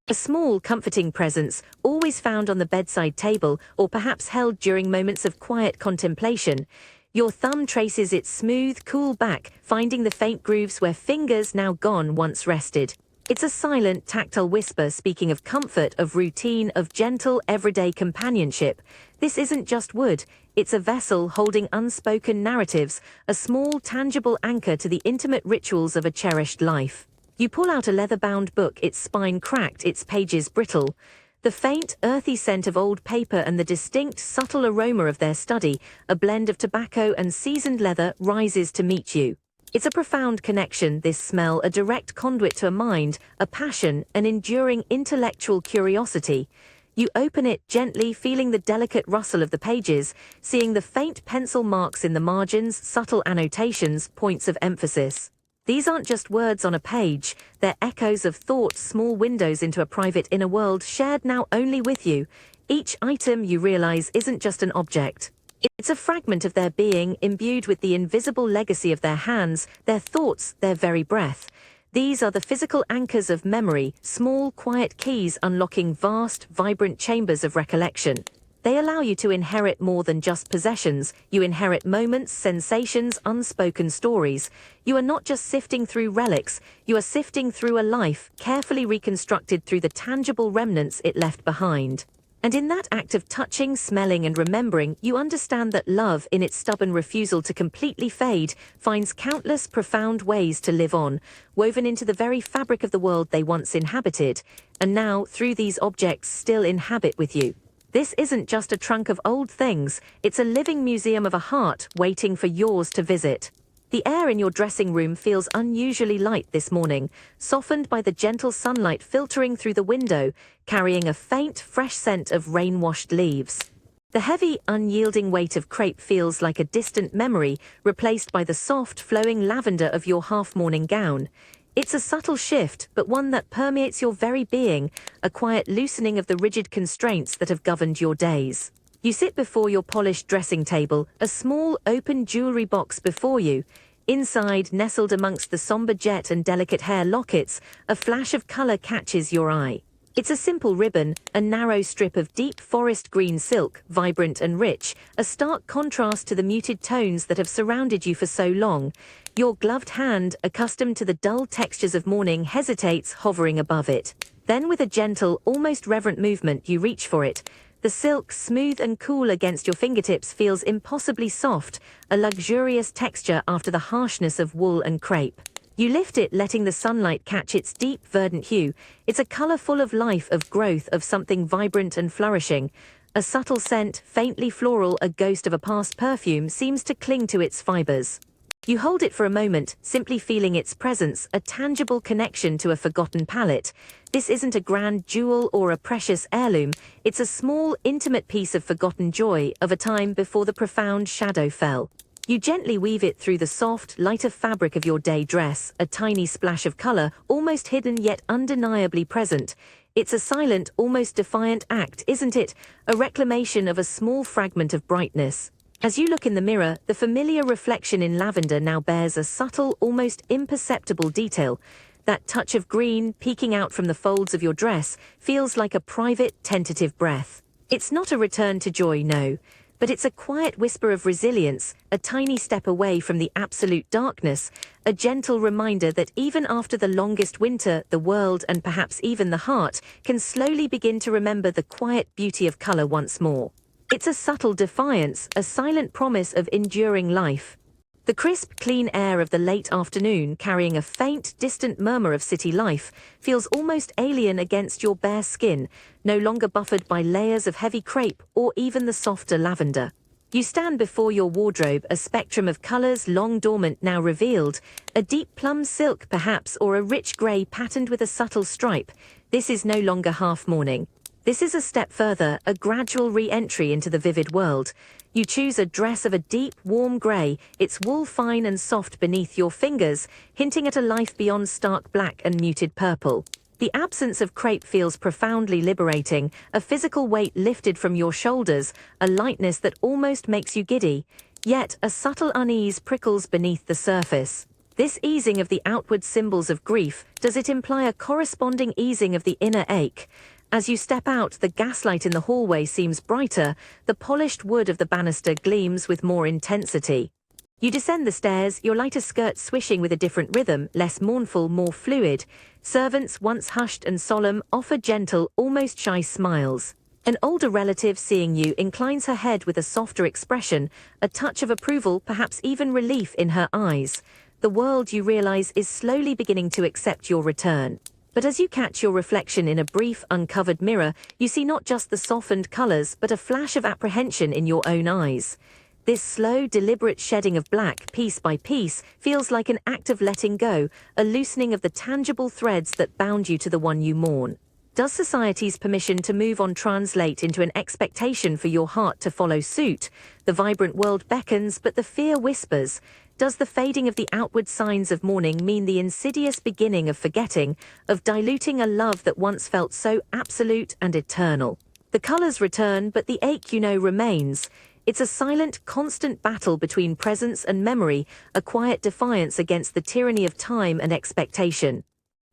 A small, comforting presence, always found on the bedside table, or perhaps held during moments of quiet contemplation. Your thumb traces its smooth, cool back, finding the faint grooves where fingers, now gone, once rested. It's a silent, tactile whisper speaking of comfort, of routine, of gentle, everyday companionship. This isn't just wood, it's a vessel holding unspoken narratives, a small, tangible anchor to the intimate rituals of a cherished life. You pull out a leather-bound book, its spine cracked, its pages brittle. The faint, earthy scent of old paper and the distinct, subtle aroma of their study, a blend of tobacco and seasoned leather, rises to meet you. It's a profound connection, this smell, a direct conduit to a mind, a passion, an enduring intellectual curiosity. You open it gently, feeling the delicate rustle of the pages, seeing the faint pencil marks in the margins, subtle annotations, points of emphasis. These aren't just words on a page, they're echoes of thought, small windows into a private inner world shared now only with you. Each item, you realize, isn't just an object. It's a fragment of their being, imbued with the invisible legacy of their hands, their thoughts, their very breath. These are the physical anchors of memory, small, quiet keys unlocking vast, vibrant chambers of recollection. They allow you to inherit more than just possessions. You inherit moments, sensations, unspoken stories. You are not just sifting through relics, you are sifting through a life, carefully reconstructed through the tangible remnants it left behind. And in that act of touching, smelling, and remembering, you understand that love, in its stubborn refusal to completely fade, finds countless profound ways to live on, woven into the very fabric of the world they once inhabited, and now, through these objects, still inhabit with you. This isn't just a trunk of old things, it's a living museum of a heart waiting for yours to visit. The air in your dressing room feels unusually light this morning, softened by the gentle sunlight filtering through the window, carrying a faint, fresh scent of rain-washed leaves. The heavy, unyielding weight of crepe feels like a distant memory, replaced by the soft, flowing lavender of your half-morning gown. It's a subtle shift, but one that permeates your very being, a quiet loosening of the rigid constraints that have governed your days. You sit before your polished dressing table, a small, open jewelry box before you. Inside, nestled amongst the somber jet and delicate hair lockets, a flash of color catches your eye. It's a simple ribbon, a narrow strip of deep forest green silk, vibrant and rich, a stark contrast to the muted tones that have surrounded you for so long. Your gloved hand, accustomed to the dull textures of mourning, hesitates, hovering above it. Then with a gentle, almost reverent movement, you reach for it. The silk, smooth and cool against your fingertips, feels impossibly soft, a luxurious texture after the harshness of wool and crepe. You lift it, letting the sunlight catch its deep, verdant hue. It's a color full of life, of growth, of something vibrant and flourishing. A subtle scent, faintly floral, a ghost of a past perfume, seems to cling to its fibers. You hold it for a moment, simply feeling its presence, a tangible connection to a forgotten palette. This isn't a grand jewel or a precious heirloom, it's a small, intimate piece of forgotten joy of a time before the profound shadow fell. You gently weave it through the soft, lighter fabric of your day dress, a tiny splash of color, almost hidden yet undeniably present. It's a silent, almost defiant act, isn't it? A reclamation of a small fragment of brightness. As you look in the mirror, the familiar reflection in lavender now bears a subtle, almost imperceptible detail. That touch of green, peeking out from the folds of your dress, feels like a private, tentative breath. It's not a return to joy, no. But it's a quiet whisper of resilience, a tiny step away from the absolute darkness, a gentle reminder that even after the longest winter, the world, and perhaps even the heart, can slowly begin to remember the quiet beauty of color once more. It's a subtle defiance, a silent promise of enduring life. The crisp, clean air of the late afternoon, carrying a faint, distant murmur of city life, feels almost alien against your bare skin, no longer buffered by layers of heavy crepe or even the softer lavender. You stand before your wardrobe, a spectrum of colors long dormant now revealed, a deep plum silk perhaps, or a rich gray patterned with a subtle stripe. This is no longer half mourning. This is a step further, a gradual re-entry into the vivid world. You choose a dress of a deep, warm grey, its wool fine and soft beneath your fingers, hinting at a life beyond stark black and muted purple. The absence of crepe feels profoundly liberating, a physical weight lifted from your shoulders, a lightness that almost makes you giddy. Yet, a subtle unease prickles beneath the surface. This easing of the outward symbols of grief, does it imply a corresponding easing of the inner ache? As you step out, the gaslight in the hallway seems brighter, the polished wood of the banister gleams with more intensity. You descend the stairs, your lighter skirt swishing with a different rhythm, less mournful, more fluid. Servants, once hushed and solemn, offer gentle, almost shy smiles. An older relative, seeing you, inclines her head with a softer expression, a touch of approval, perhaps even relief in her eyes. The world, you realize, is slowly beginning to accept your return. But as you catch your reflection in a brief, uncovered mirror, you see not just the softened colors, but a flash of apprehension in your own eyes. This slow, deliberate shedding of black, piece by piece, feels like an act of letting go, a loosening of the tangible threads that bound you to the one you mourn. Does society's permission to move on translate into an expectation for your heart to follow suit? The vibrant world beckons, but the fear whispers. Does the fading of the outward signs of mourning mean the insidious beginning of forgetting, of diluting a love that once felt so absolute and eternal? The colors return, but the ache, remains. It's a silent, constant battle between presence and memory, a quiet defiance against the tyranny of time and expectation.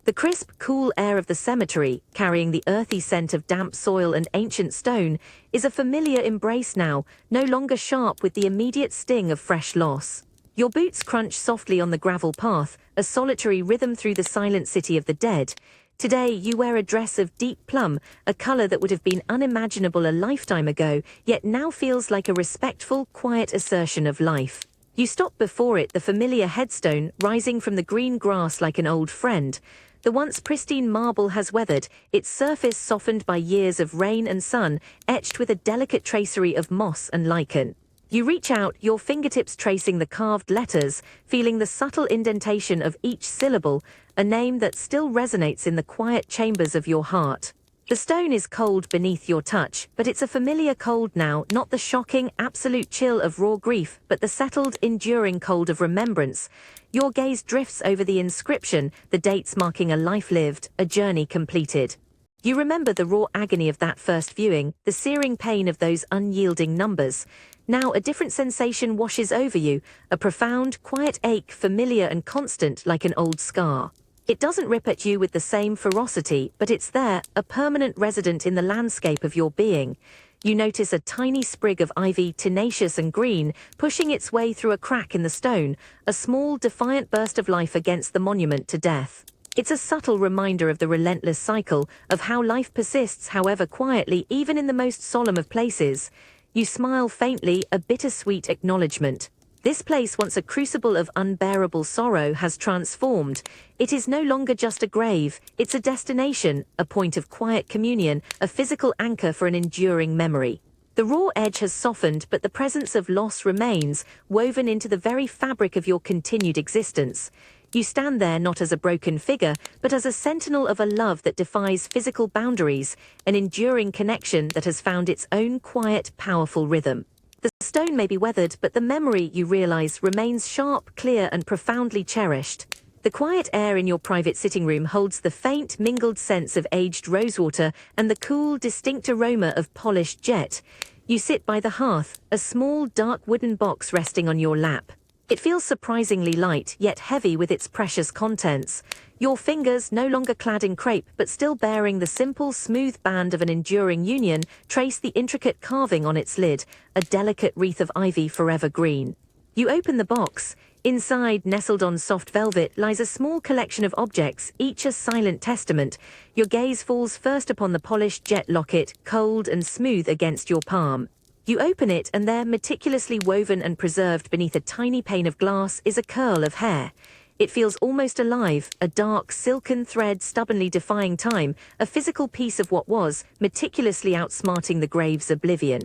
The crisp, cool air of the cemetery, carrying the earthy scent of damp soil and ancient stone, is a familiar embrace now, no longer sharp with the immediate sting of fresh loss. Your boots crunch softly on the gravel path, a solitary rhythm through the silent city of the dead. Today you wear a dress of deep plum, a color that would have been unimaginable a lifetime ago, yet now feels like a respectful, quiet assertion of life. You stop before it, the familiar headstone rising from the green grass like an old friend. The once pristine marble has weathered, its surface softened by years of rain and sun, etched with a delicate tracery of moss and lichen. You reach out, your fingertips tracing the carved letters, feeling the subtle indentation of each syllable, a name that still resonates in the quiet chambers of your heart. The stone is cold beneath your touch, but it's a familiar cold now, not the shocking, absolute chill of raw grief, but the settled, enduring cold of remembrance. Your gaze drifts over the inscription, the dates marking a life lived, a journey completed. You remember the raw agony of that first viewing, the searing pain of those unyielding numbers. Now a different sensation washes over you, a profound, quiet ache, familiar and constant like an old scar. It doesn't rip at you with the same ferocity, but it's there, a permanent resident in the landscape of your being. You notice a tiny sprig of ivy, tenacious and green, pushing its way through a crack in the stone, a small, defiant burst of life against the monument to death. It's a subtle reminder of the relentless cycle, of how life persists, however quietly, even in the most solemn of places. You smile faintly, a bittersweet acknowledgement. This place, once a crucible of unbearable sorrow, has transformed. It is no longer just a grave, it's a destination, a point of quiet communion, a physical anchor for an enduring memory. The raw edge has softened, but the presence of loss remains, woven into the very fabric of your continued existence. You stand there not as a broken figure, but as a sentinel of a love that defies physical boundaries, an enduring connection that has found its own quiet, powerful rhythm. The stone may be weathered, but the memory, you realize, remains sharp, clear, and profoundly cherished. The quiet air in your private sitting room holds the faint, mingled sense of aged rosewater and the cool, distinct aroma of polished jet. You sit by the hearth, a small, dark wooden box resting on your lap. It feels surprisingly light, yet heavy with its precious contents. Your fingers, no longer clad in crepe, but still bearing the simple, smooth band of an enduring union, trace the intricate carving on its lid, a delicate wreath of ivy forever green. You open the box. Inside, nestled on soft velvet, lies a small collection of objects, each a silent testament. Your gaze falls first upon the polished jet locket, cold and smooth against your palm. You open it, and there, meticulously woven and preserved beneath a tiny pane of glass, is a curl of hair. It feels almost alive, a dark, silken thread stubbornly defying time, a physical piece of what was, meticulously outsmarting the grave's oblivion.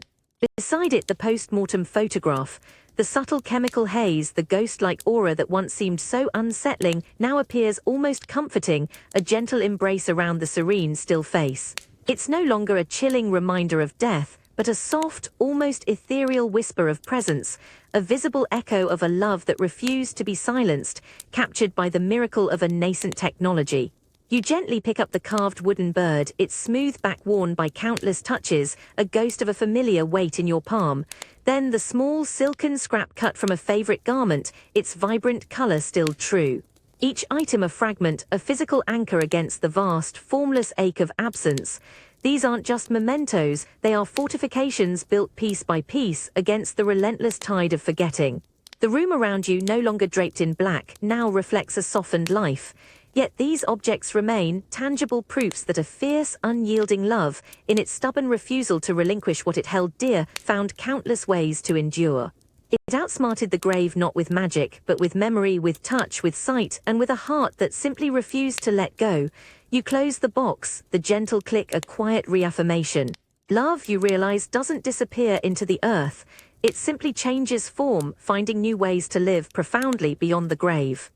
Beside it, the post-mortem photograph. The subtle chemical haze, the ghost-like aura that once seemed so unsettling, now appears almost comforting, a gentle embrace around the serene, still face. It's no longer a chilling reminder of death, but a soft, almost ethereal whisper of presence, a visible echo of a love that refused to be silenced, captured by the miracle of a nascent technology. You gently pick up the carved wooden bird, its smooth back worn by countless touches, a ghost of a familiar weight in your palm. Then the small, silken scrap cut from a favorite garment, its vibrant color still true. Each item a fragment, a physical anchor against the vast, formless ache of absence. These aren't just mementos, they are fortifications built piece by piece against the relentless tide of forgetting. The room around you, no longer draped in black, now reflects a softened life. Yet these objects remain tangible proofs that a fierce, unyielding love, in its stubborn refusal to relinquish what it held dear, found countless ways to endure. It outsmarted the grave not with magic, but with memory, with touch, with sight, and with a heart that simply refused to let go. You close the box, the gentle click a quiet reaffirmation. Love, you realize, doesn't disappear into the earth. It simply changes form, finding new ways to live profoundly beyond the grave.